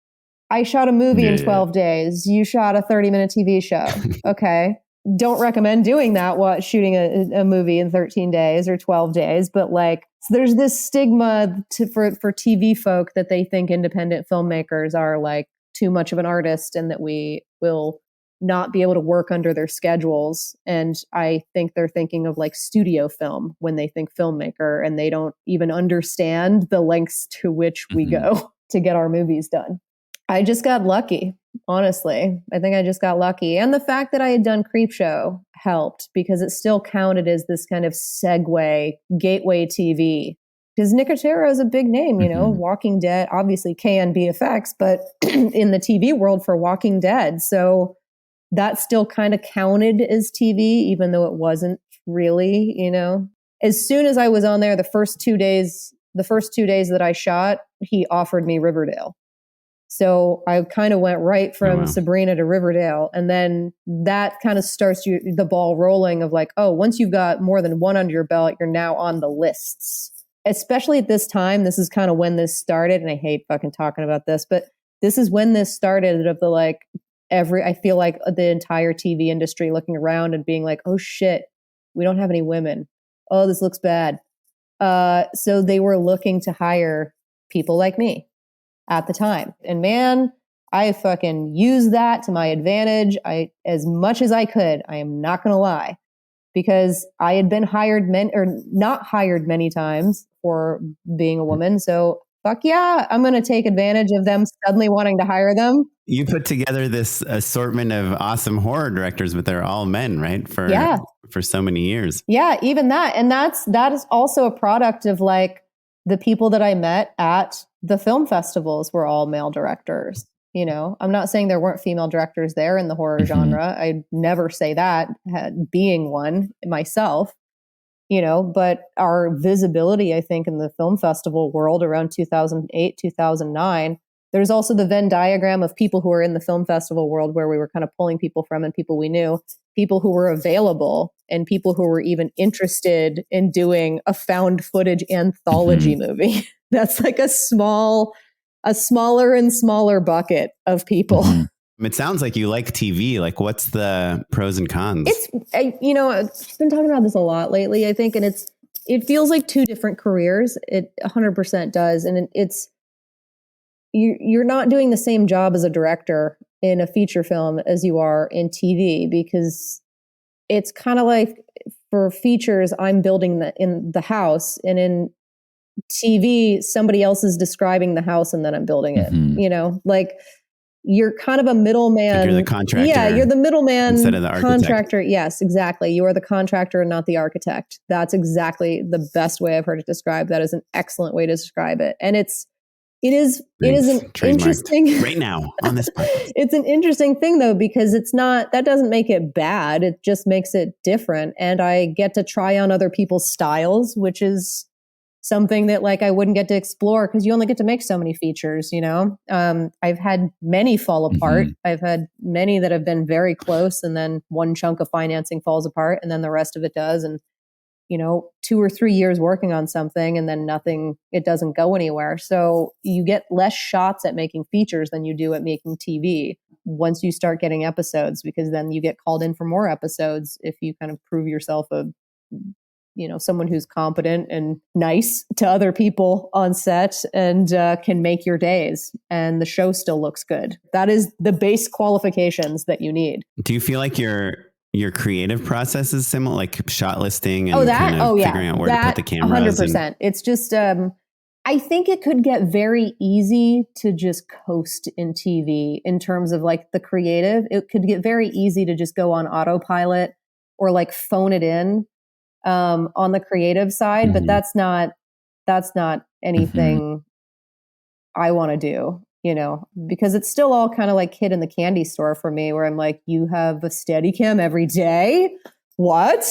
S3: I shot a movie in 12 days. You shot a 30-minute TV show. Okay. Don't recommend doing that, shooting a movie in 13 days or 12 days. But like, so there's this stigma for TV folk that they think independent filmmakers are like too much of an artist and that we will not be able to work under their schedules. And I think they're thinking of like studio film when they think filmmaker, and they don't even understand the lengths to which we go to get our movies done. I just got lucky, honestly. I think I just got lucky. And the fact that I had done Creepshow helped because it still counted as this kind of segue, gateway TV. Because Nicotero is a big name, you know, Walking Dead, obviously KNBFX, but in the TV world for Walking Dead. So that still kind of counted as TV, even though it wasn't really, you know. As soon as I was on there, the first 2 days that I shot, he offered me Riverdale. So I kind of went right from Sabrina to Riverdale. And then that kind of starts the ball rolling of like, oh, once you've got more than one under your belt, you're now on the lists. Especially at this time, this is kind of when this started. And I hate fucking talking about this, but this is when this started of the like, I feel like the entire TV industry looking around and being like, oh shit, we don't have any women. Oh, this looks bad. So they were looking to hire people like me at the time. And man, I fucking used that to my advantage. As much as I could, I am not going to lie, because I had been not hired many times for being a woman. So fuck yeah, I'm going to take advantage of them suddenly wanting to hire them.
S2: You put together this assortment of awesome horror directors, but they're all men, right? For so many years. Yeah,
S3: even that. And that is also a product of like the people that I met at the film festivals were all male directors. You know, I'm not saying there weren't female directors there in the horror genre. I never say that, being one myself, you know, but our visibility, I think, in the film festival world around 2008, 2009, there's also the Venn diagram of people who are in the film festival world where we were kind of pulling people from, and people we knew, people who were available, and people who were even interested in doing a found footage anthology movie. That's like a smaller and smaller bucket of people.
S2: It sounds like you like TV. Like, what's the pros and cons?
S3: I've been talking about this a lot lately, I think, and it feels like two different careers. It 100% does. And you're not doing the same job as a director in a feature film as you are in TV, because it's kind of like for features, I'm building in the house, and in TV, somebody else is describing the house and then I'm building it, you know, like you're kind of a middleman.
S2: Like you're the contractor.
S3: Yeah, you're the middleman
S2: instead of the architect. Contractor.
S3: Yes, exactly. You are the contractor and not the architect. That's exactly the best way I've heard it described. That is an excellent way to describe it. And it is an interesting
S2: right now on this podcast.
S3: It's an interesting thing though, because that doesn't make it bad. It just makes it different. And I get to try on other people's styles, which is something that like I wouldn't get to explore because you only get to make so many features, you know? I've had many fall apart. I've had many that have been very close, and then one chunk of financing falls apart and then the rest of it does. And, you know, 2 or 3 years working on something and then it doesn't go anywhere. So you get less shots at making features than you do at making TV once you start getting episodes, because then you get called in for more episodes if you kind of prove yourself someone who's competent and nice to other people on set and can make your days, and the show still looks good. That is the base qualifications that you need.
S2: Do you feel like your creative process is similar, like shot listing and figuring out where to put the cameras?
S3: 100%. It's just, I think it could get very easy to just coast in TV in terms of like the creative. It could get very easy to just go on autopilot or like phone it in. On the creative side, but that's not anything I want to do, you know, because it's still all kind of like Kid in the Candy Store for me, where I'm like, you have a Steadicam every day? What?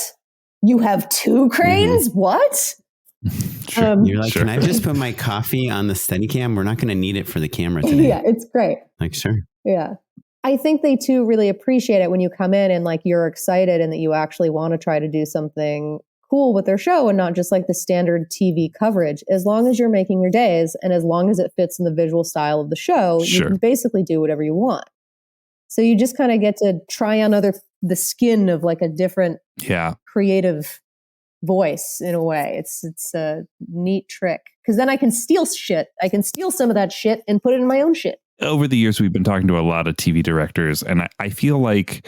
S3: You have 2 cranes? What?
S2: Sure. You're like, can I just put my coffee on the Steadicam? We're not going to need it for the camera today.
S3: Yeah, it's great.
S2: Like, sure.
S3: Yeah. I think they too really appreciate it when you come in and like you're excited and that you actually want to try to do something cool with their show and not just like the standard TV coverage. As long as you're making your days and as long as it fits in the visual style of the show, you can basically do whatever you want. So you just kind of get to try on the skin of like a different creative voice in a way. It's a neat trick because then I can steal shit. I can steal some of that shit and put it in my own shit.
S1: Over the years, we've been talking to a lot of TV directors, and I feel like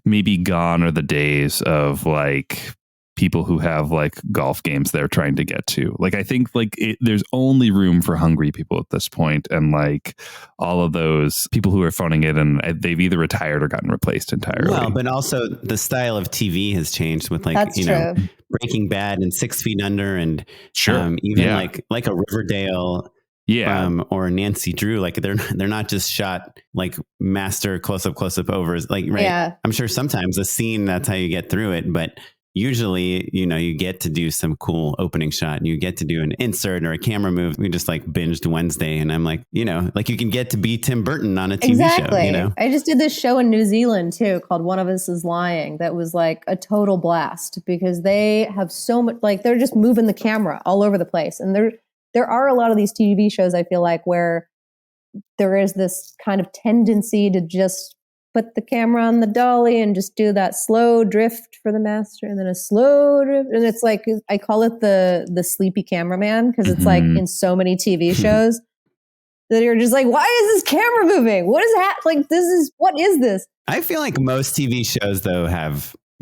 S1: maybe gone are the days of like people who have like golf games they're trying to get to. Like, I think like there's only room for hungry people at this point, and like all of those people who are phoning it, and they've either retired or gotten replaced entirely.
S2: Well, but also the style of TV has changed with like,
S3: That's true.
S2: Breaking Bad and 6 Feet Under and even like a Riverdale. Or Nancy Drew, like they're not just shot like master close up overs, like I'm sure sometimes a scene, that's how you get through it, but usually you get to do some cool opening shot and you get to do an insert or a camera move. We just like binged Wednesday and I'm like, like you can get to be Tim Burton on a TV show.
S3: I just did this show in New Zealand too called One of Us is Lying that was like a total blast because they have so much, like they're just moving the camera all over the place, and there are a lot of these TV shows, I feel like, where there is this kind of tendency to just put the camera on the dolly and just do that slow drift for the master and then a slow drift. And it's like, I call it the sleepy cameraman because it's like in so many TV shows that you're just like, why is this camera moving? What is that? Like, what is this?
S2: I feel like most TV shows, though,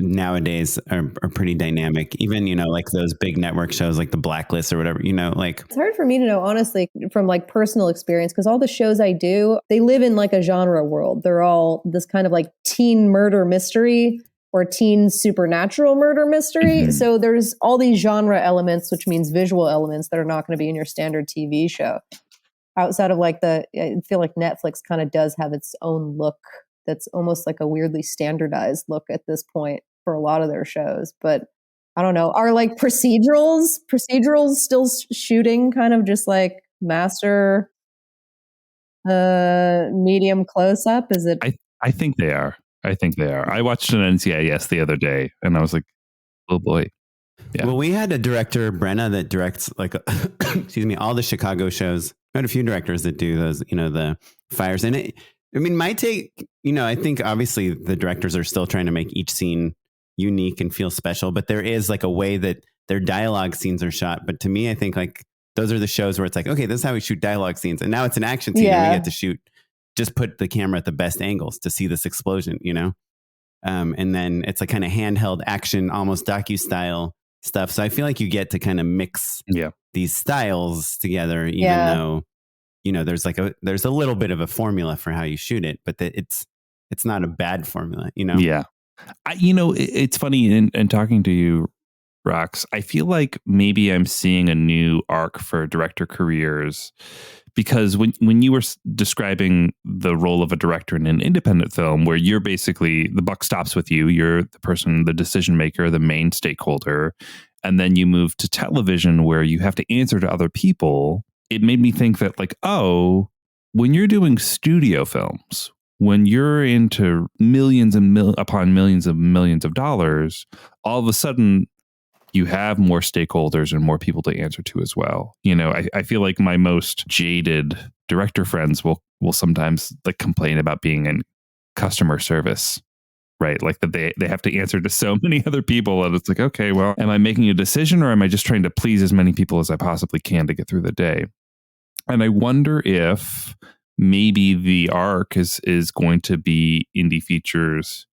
S2: nowadays are pretty dynamic. Even, like those big network shows like The Blacklist or whatever, like. It's
S3: hard for me to know, honestly, from like personal experience, because all the shows I do, they live in like a genre world. They're all this kind of like teen murder mystery or teen supernatural murder mystery. So there's all these genre elements, which means visual elements that are not going to be in your standard TV show. Outside of like I feel like Netflix kind of does have its own look that's almost like a weirdly standardized look at this point for a lot of their shows. But I don't know, are like procedurals still shooting kind of just like master medium close up? Is it?
S1: I think they are. I watched an NCIS the other day and I was like, oh boy. Yeah.
S2: Well, we had a director, Brenna, that directs like, all the Chicago shows. We had a few directors that do those, the fires. And my take, I think obviously the directors are still trying to make each scene unique and feel special, but there is like a way that their dialogue scenes are shot. But to me, I think like those are the shows where it's like, okay, this is how we shoot dialogue scenes. And now it's an action scene and we get to just put the camera at the best angles to see this explosion, and then it's like kind of handheld action, almost docu-style stuff. So I feel like you get to kind of mix these styles together, even though, there's a little bit of a formula for how you shoot it, but it's not a bad formula,
S1: Yeah. It's funny in talking to you, Rox, I feel like maybe I'm seeing a new arc for director careers because when you were describing the role of a director in an independent film where you're basically, the buck stops with you, you're the person, the decision maker, the main stakeholder, and then you move to television where you have to answer to other people, it made me think that like, when you're doing studio films, when you're into millions and upon millions of dollars, all of a sudden you have more stakeholders and more people to answer to as well. I feel like my most jaded director friends will sometimes like complain about being in customer service, right? Like that they have to answer to so many other people. And it's like, okay, well, am I making a decision or am I just trying to please as many people as I possibly can to get through the day? And I wonder if maybe the arc is going to be indie features,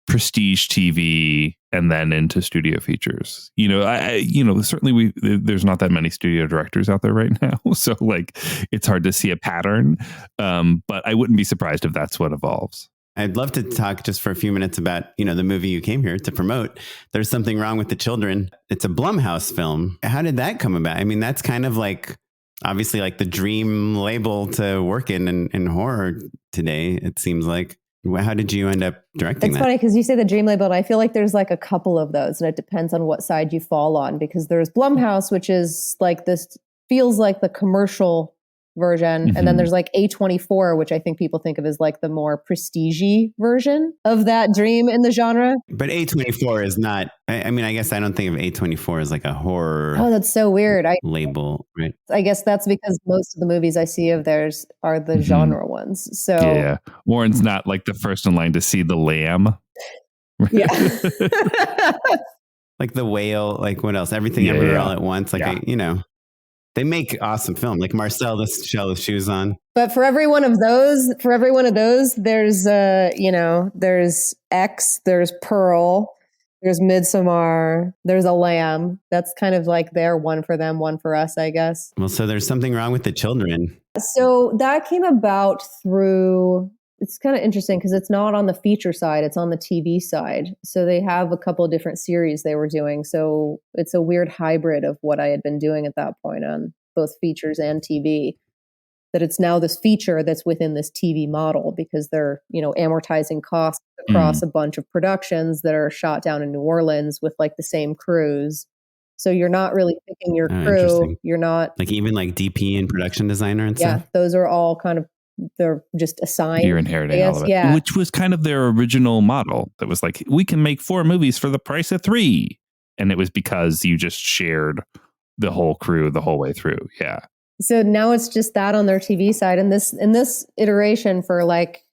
S1: prestige TV, and then into studio features. Certainly there's not that many studio directors out there right now. So like it's hard to see a pattern. But I wouldn't be surprised if that's what evolves.
S2: I'd love to talk just for a few minutes about, the movie you came here to promote. There's Something Wrong with the Children. It's a Blumhouse film. How did that come about? I mean, that's kind of like, obviously like the dream label to work in horror today, it seems like. How did you end up directing that?
S3: It's funny because you say the dream label, and I feel like there's like a couple of those, and it depends on what side you fall on, because there's Blumhouse, which is like this, feels like the commercial version.
S1: Mm-hmm.
S3: And then there's like A24, which I think people think of as like the more prestige-y version of that dream in the genre.
S2: But A24 is not, I mean, I guess I don't think of A24 as like a horror
S3: Oh, that's so weird.
S2: label, right?
S3: I guess that's because most of the movies I see of theirs are the genre ones. So
S1: yeah. Oren's not like the first in line to see The Lamb.
S3: yeah.
S2: Like The Whale, like what else? Everything Everywhere All at Once. Like, they make awesome film. Like Marcel the Shell with Shoes On.
S3: But for every one of those, there's there's X, there's Pearl, there's Midsommar, there's a Lamb. That's kind of like their one for them, one for us, I guess.
S2: Well, so there's something wrong with the children.
S3: So that came about through, it's kind of interesting because it's not on the feature side, it's on the TV side. So they have a couple of different series they were doing. So it's a weird hybrid of what I had been doing at that point on both features and TV. That it's now this feature that's within this TV model because they're, amortizing costs across a bunch of productions that are shot down in New Orleans with like the same crews. So you're not really picking your crew. You're not
S2: like even like DP and production designer and stuff.
S3: Yeah, those are all kind of, they're just assigned.
S1: You're inheriting all of it, which was kind of their original model. That was like, we can make 4 movies for the price of 3. And it was because you just shared the whole crew the whole way through. Yeah.
S3: So now it's just that on their TV side. And this iteration for like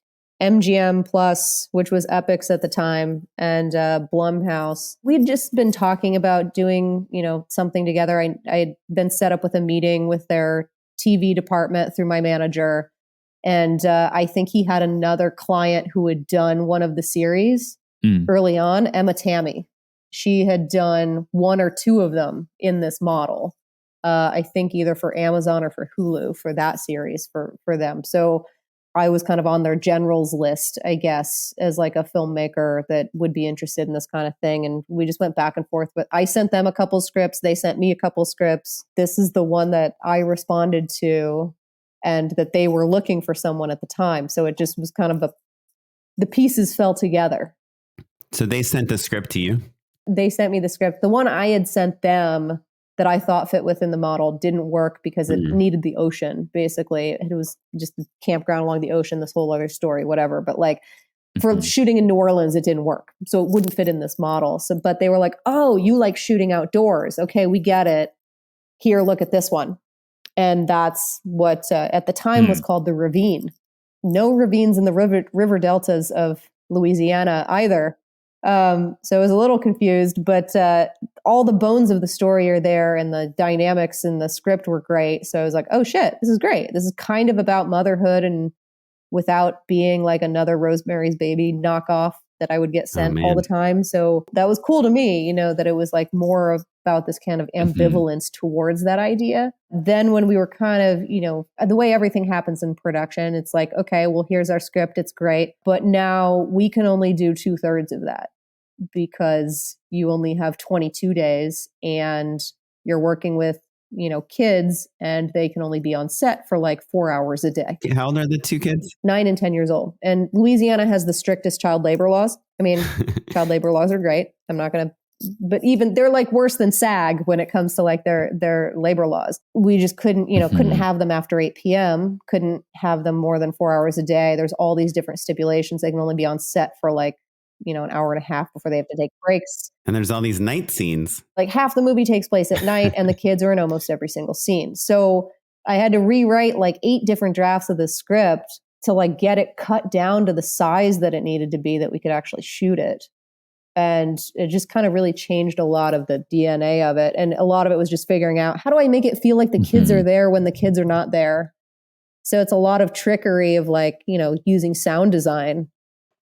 S3: MGM Plus, which was Epix at the time, and Blumhouse, we'd just been talking about doing, something together. I had been set up with a meeting with their TV department through my manager. And I think he had another client who had done one of the series early on, Emma Tammy. She had done 1 or 2 of them in this model. I think either for Amazon or for Hulu for that series for them. So I was kind of on their generals list, I guess, as like a filmmaker that would be interested in this kind of thing. And we just went back and forth. But I sent them a couple scripts. They sent me a couple scripts. This is the one that I responded to and that they were looking for someone at the time. So it just was kind of the pieces fell together.
S2: So they sent the script to you?
S3: They sent me the script. The one I had sent them that I thought fit within the model didn't work because it needed the ocean, basically. It was just a campground along the ocean, this whole other story, whatever. But like for shooting in New Orleans, it didn't work. So it wouldn't fit in this model. So, but they were like, oh, you like shooting outdoors. Okay, we get it. Here, look at this one. And that's what at the time was called the ravine. No ravines in the river deltas of Louisiana either. So I was a little confused, but all the bones of the story are there and the dynamics in the script were great. So I was like, oh shit, this is great. This is kind of about motherhood and without being like another Rosemary's Baby knockoff that I would get sent all the time. So that was cool to me, that it was like more about this kind of ambivalence towards that idea. Then when we were kind of, the way everything happens in production, it's like, okay, well, here's our script. It's great. But now we can only do 2/3 of that because you only have 22 days and you're working with, kids and they can only be on set for like 4 hours a day.
S2: How old are the 2 kids?
S3: 9 and 10 years old. And Louisiana has the strictest child labor laws. I mean, child labor laws are great. I'm not going to, but even they're like worse than SAG when it comes to like their labor laws. We just couldn't, couldn't have them after 8 p.m., couldn't have them more than 4 hours a day. There's all these different stipulations. They can only be on set for like, an hour and a half before they have to take breaks.
S2: And there's all these night scenes.
S3: Like half the movie takes place at night and the kids are in almost every single scene. So I had to rewrite like 8 different drafts of the script to like get it cut down to the size that it needed to be that we could actually shoot it. And it just kind of really changed a lot of the DNA of it. And a lot of it was just figuring out, how do I make it feel like the kids are there when the kids are not there? So it's a lot of trickery of like, using sound design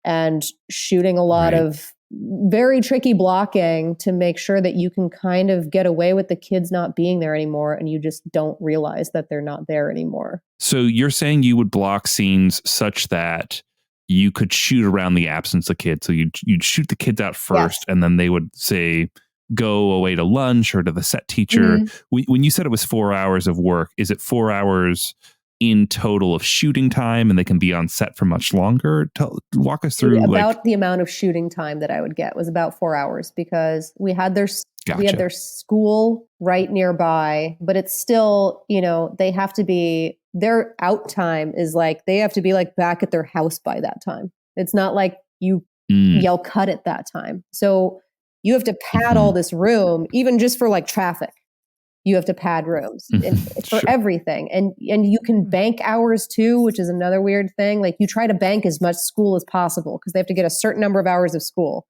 S3: and shooting a lot of very tricky blocking to make sure that you can kind of get away with the kids not being there anymore. And you just don't realize that they're not there anymore.
S1: So you're saying you would block scenes such that you could shoot around the absence of kids. So you'd shoot the kids out first, and then they would say, go away to lunch or to the set teacher. When you said it was 4 hours of work, is it 4 hours in total of shooting time and they can be on set for much longer? Walk us through
S3: about the amount of shooting time that I would get was about 4 hours because we had their We have their school right nearby, but it's still, they have to be, their out time is like, they have to be like back at their house by that time. It's not like you yell cut at that time. So you have to pad all this room, even just for like traffic. You have to pad rooms for everything. And you can bank hours too, which is another weird thing. Like you try to bank as much school as possible because they have to get a certain number of hours of school.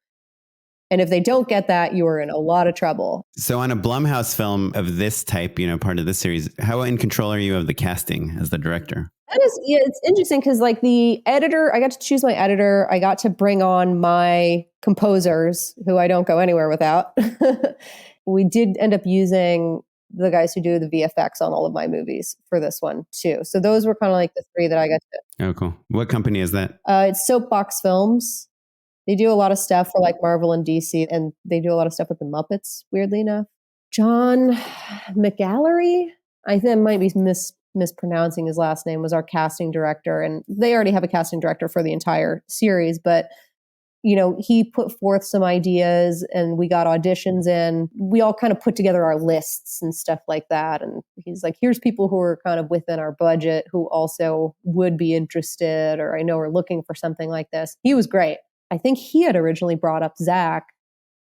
S3: And if they don't get that, you are in a lot of trouble.
S2: So on a Blumhouse film of this type, part of this series, how in control are you of the casting as the director?
S3: It's interesting because like the editor, I got to choose my editor. I got to bring on my composers who I don't go anywhere without. We did end up using the guys who do the VFX on all of my movies for this one too. So those were kind of like the three that I got to.
S2: Oh, cool. What company is that?
S3: It's Soapbox Films. They do a lot of stuff for like Marvel and DC, and they do a lot of stuff with the Muppets, weirdly enough. John McGallery, I think I might be mispronouncing his last name, was our casting director. And they already have a casting director for the entire series, but he put forth some ideas and we got auditions in. We all kind of put together our lists and stuff like that. And he's like, here's people who are kind of within our budget who also would be interested, or I know are looking for something like this. He was great. I think he had originally brought up Zach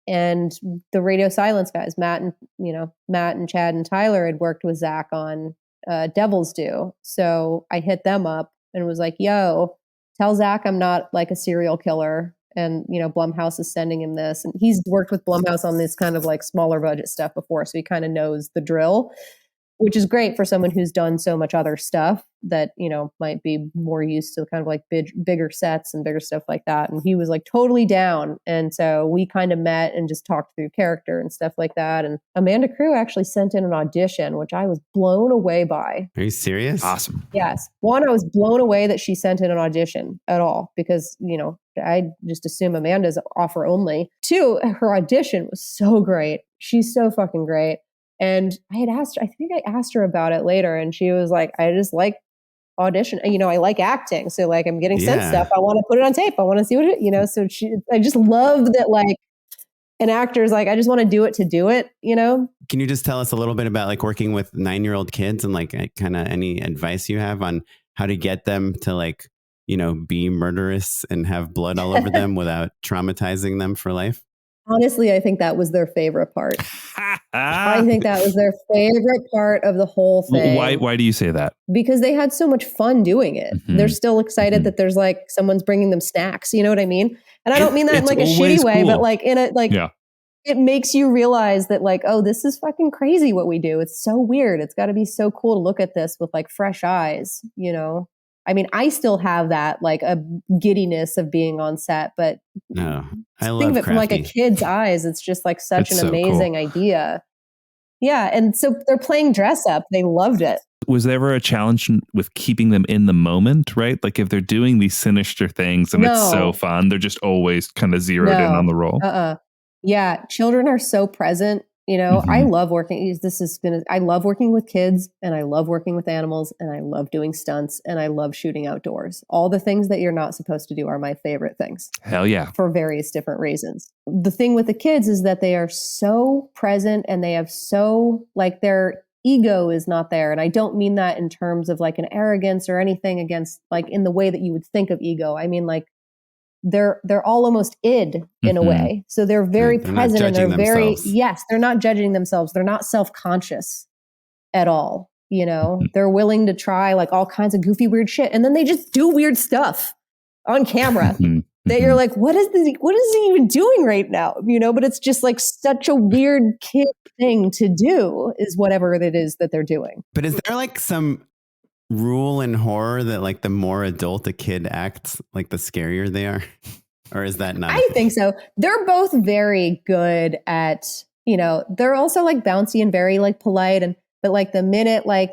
S3: and the Radio Silence guys, Matt and Chad and Tyler had worked with Zach on Devil's Due. So I hit them up and was like, yo, tell Zach I'm not like a serial killer. And, Blumhouse is sending him this. And he's worked with Blumhouse on this kind of like smaller budget stuff before. So he kind of knows the drill, which is great for someone who's done so much other stuff that, might be more used to kind of like bigger sets and bigger stuff like that. And he was like totally down. And so we kind of met and just talked through character and stuff like that. And Amanda Crew actually sent in an audition, which I was blown away by.
S2: Are you serious?
S1: Awesome.
S3: Yes. One, I was blown away that she sent in an audition at all because, I just assume Amanda's offer only. Two, her audition was so great. She's so fucking great. And I think I asked her about it later and she was like, I just like audition, I like acting. So like, I'm getting sent stuff. I want to put it on tape. I want to see what it, so I just love that like an actor's like, I just want to do it, Can
S2: you just tell us a little bit about like working with 9-year-old kids and like kind of any advice you have on how to get them to like, be murderous and have blood all over them without traumatizing them for life?
S3: Honestly, I think that was their favorite part. I think that was their favorite part of the whole thing.
S1: Why do you say that?
S3: Because they had so much fun doing it. They're still excited that there's like someone's bringing them snacks. You know what I mean? And I don't mean that in like a shitty way, but like in a like it makes you realize that like, oh, this is fucking crazy what we do. It's so weird. It's got to be so cool to look at this with like fresh eyes, I mean, I still have that like a giddiness of being on set, but
S2: no, I
S3: think of it from like a kid's eyes. It's just like such an amazing idea. Yeah. And so they're playing dress up. They loved it.
S1: Was there ever a challenge with keeping them in the moment, right? Like if they're doing these sinister things and it's so fun, they're just always kind of zeroed in on the role.
S3: Yeah. Children are so present. I love working. I love working with kids and I love working with animals and I love doing stunts and I love shooting outdoors. All the things that you're not supposed to do are my favorite things.
S1: Hell yeah.
S3: For various different reasons. The thing with the kids is that they are so present and they have so like their ego is not there. And I don't mean that in terms of like an arrogance or anything against like in the way that you would think of ego. I mean like they're all almost id in a way. So they're very present and they're they're not judging themselves. They're not self-conscious at all. They're willing to try like all kinds of goofy, weird shit. And then they just do weird stuff on camera that you're like, what is he even doing right now? But it's just like such a weird kid thing to do is whatever it is that they're doing.
S2: But is there like some rule in horror that like the more adult a kid acts, like the scarier they are? Or is that not?
S3: I think so. They're both very good at, they're also like bouncy and very like polite but like the minute like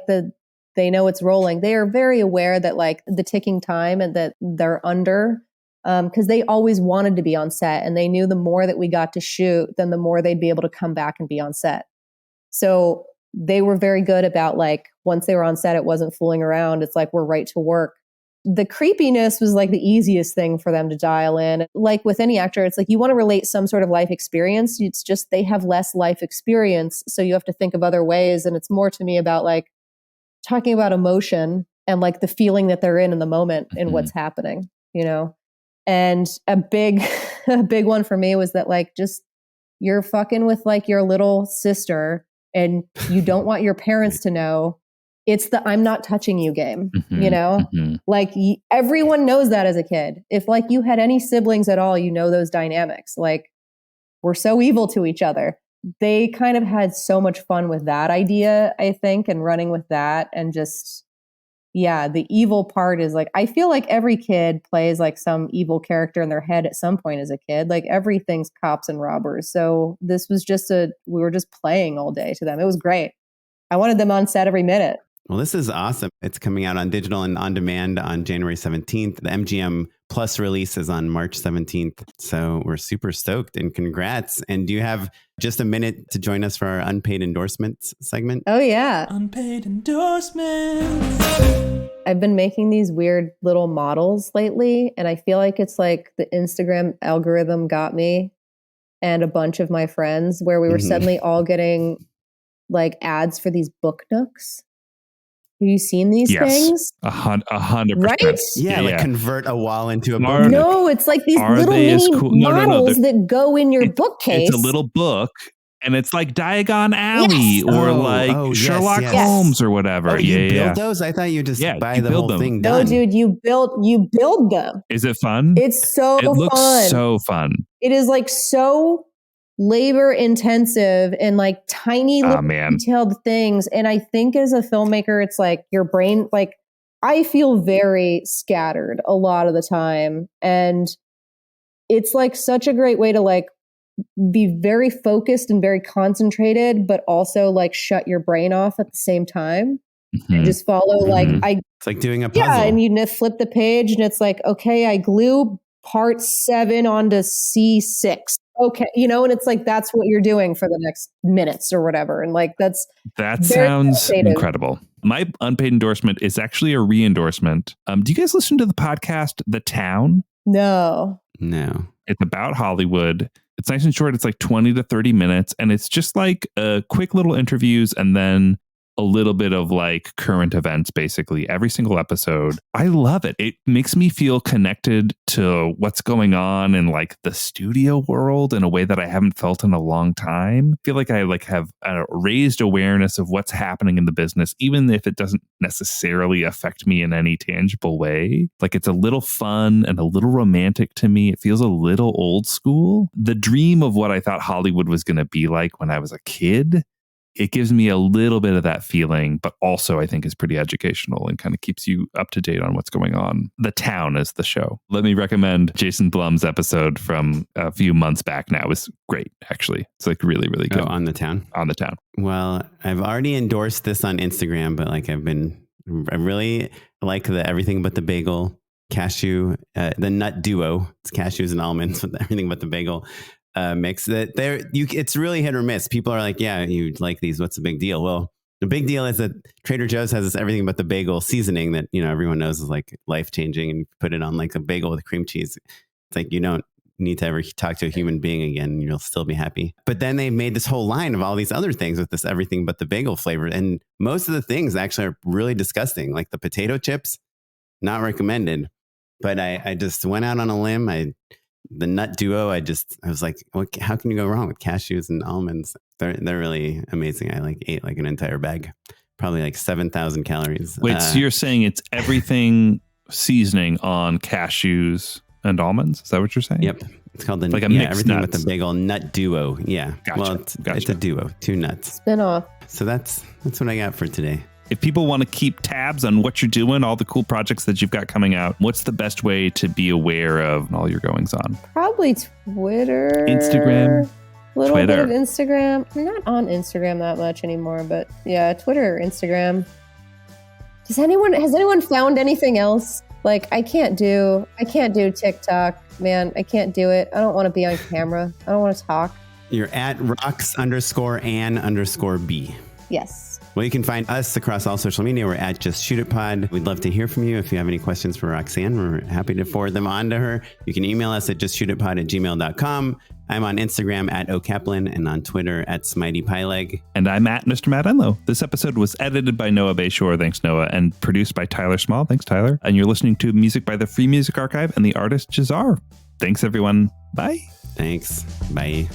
S3: they know it's rolling, they are very aware that like the ticking time and that they're under because they always wanted to be on set and they knew the more that we got to shoot, then the more they'd be able to come back and be on set. So they were very good about like, once they were on set, it wasn't fooling around. It's like, we're right to work. the creepiness was like the easiest thing for them to dial in. Like with any actor, it's like you want to relate some sort of life experience. It's just they have less life experience. So you have to think of other ways. And it's more to me about like talking about emotion and like the feeling that they're in the moment and what's happening, you know? And a big one for me was that like, just you're fucking with like your little sister and you don't want your parents to know. It's the I'm not touching you game, you know? Like everyone knows that as a kid. If like you had any siblings at all, you know those dynamics. Like we're so evil to each other. They kind of had so much fun with that idea, I think, and running with that. And just, yeah, the evil part is like, I feel like every kid plays like some evil character in their head at some point as a kid. Like everything's cops and robbers. So this was just we were just playing all day to them. It was great. I wanted them on set every minute.
S2: Well, this is awesome. It's coming out on digital and on demand on January 17th. The MGM Plus release is on March 17th. So we're super stoked and congrats. And do you have just a minute to join us for our unpaid endorsements segment?
S3: Oh, yeah.
S4: Unpaid endorsements.
S3: I've been making these weird little models lately. And I feel like it's like the Instagram algorithm got me and a bunch of my friends where we were suddenly all getting like ads for these book nooks. Have you seen these things?
S1: 100%.
S3: Right?
S2: Yeah, like convert a wall into a book.
S3: No, it's like these little mini models that go in your bookcase.
S1: It's a little book. And it's like Diagon Alley or Sherlock Holmes or whatever.
S2: Oh, you build those? I thought you just buy the whole thing done.
S3: No, dude, you build them.
S1: Is it fun?
S3: It's so fun.
S1: It looks so fun.
S3: It is like so labor intensive and like tiny detailed things. And I think as a filmmaker, it's like your brain, like I feel very scattered a lot of the time. And it's like such a great way to like be very focused and very concentrated, but also like shut your brain off at the same time. And just follow
S2: it's like doing a puzzle.
S3: Yeah, and you flip the page and it's like, okay, I glue part 7 onto C6. Okay, and it's like that's what you're doing for the next minutes or whatever. And like that
S1: sounds incredible. My unpaid endorsement is actually a re-endorsement. Do you guys listen to the podcast The Town?
S3: No.
S1: It's about Hollywood. It's nice and short. It's like 20 to 30 minutes. And it's just like quick little interviews and then a little bit of like current events, basically every single episode. I love it. It makes me feel connected to what's going on in like the studio world in a way that I haven't felt in a long time. I feel like I like have a raised awareness of what's happening in the business, even if it doesn't necessarily affect me in any tangible way. Like it's a little fun and a little romantic to me. It feels a little old school. The dream of what I thought Hollywood was going to be like when I was a kid. It gives me a little bit of that feeling, but also I think is pretty educational and kind of keeps you up to date on what's going on. The Town is the show. Let me recommend Jason Blum's episode from a few months back now. It was great, actually. It's like really, really good.
S2: Oh, on The Town?
S1: On The Town.
S2: Well, I've already endorsed this on Instagram, but like I really like the Everything But the Bagel cashew, the nut duo. It's cashews and almonds with Everything But the Bagel. Mix that it's really hit or miss. People are like, yeah, you like these. What's the big deal? Well, the big deal is that Trader Joe's has this Everything But the Bagel seasoning that, everyone knows is like life changing, and you put it on like a bagel with cream cheese. It's like, you don't need to ever talk to a human being again and you'll still be happy. But then they made this whole line of all these other things with this Everything But the Bagel flavor. And most of the things actually are really disgusting. Like the potato chips, not recommended. But I just went out on a limb. The nut duo, I was like, how can you go wrong with cashews and almonds? They're really amazing. I ate like an entire bag, probably like 7,000 calories.
S1: Wait, so you're saying it's everything seasoning on cashews and almonds? Is that what you're saying?
S2: Yep. It's called
S1: like a mixed
S2: Everything
S1: nuts.
S2: But the Bagel nut duo. Yeah.
S1: Gotcha.
S2: Well, it's a duo, 2 nuts.
S3: Spin-off.
S2: So that's what I got for today.
S1: If people want to keep tabs on what you're doing, all the cool projects that you've got coming out, what's the best way to be aware of all your goings on?
S3: Probably Twitter.
S1: Instagram.
S3: A little bit of Instagram. I'm not on Instagram that much anymore, but yeah, Twitter, Instagram. Has anyone found anything else? Like I can't do TikTok, man. I can't do it. I don't want to be on camera. I don't want to talk.
S2: You're at Rox_Ann_B.
S3: Yes.
S2: Well, you can find us across all social media. We're at Just Shoot It Pod. We'd love to hear from you. If you have any questions for Roxanne, we're happy to forward them on to her. You can email us at justshootitpod@gmail.com. I'm on Instagram at okaplan and on Twitter at SmiteyPyleg.
S1: And I'm at Mr. Matt Enlow. This episode was edited by Noah Bayshore. Thanks, Noah. And produced by Tyler Small. Thanks, Tyler. And you're listening to music by the Free Music Archive and the artist Jazar. Thanks, everyone. Bye.
S2: Thanks. Bye.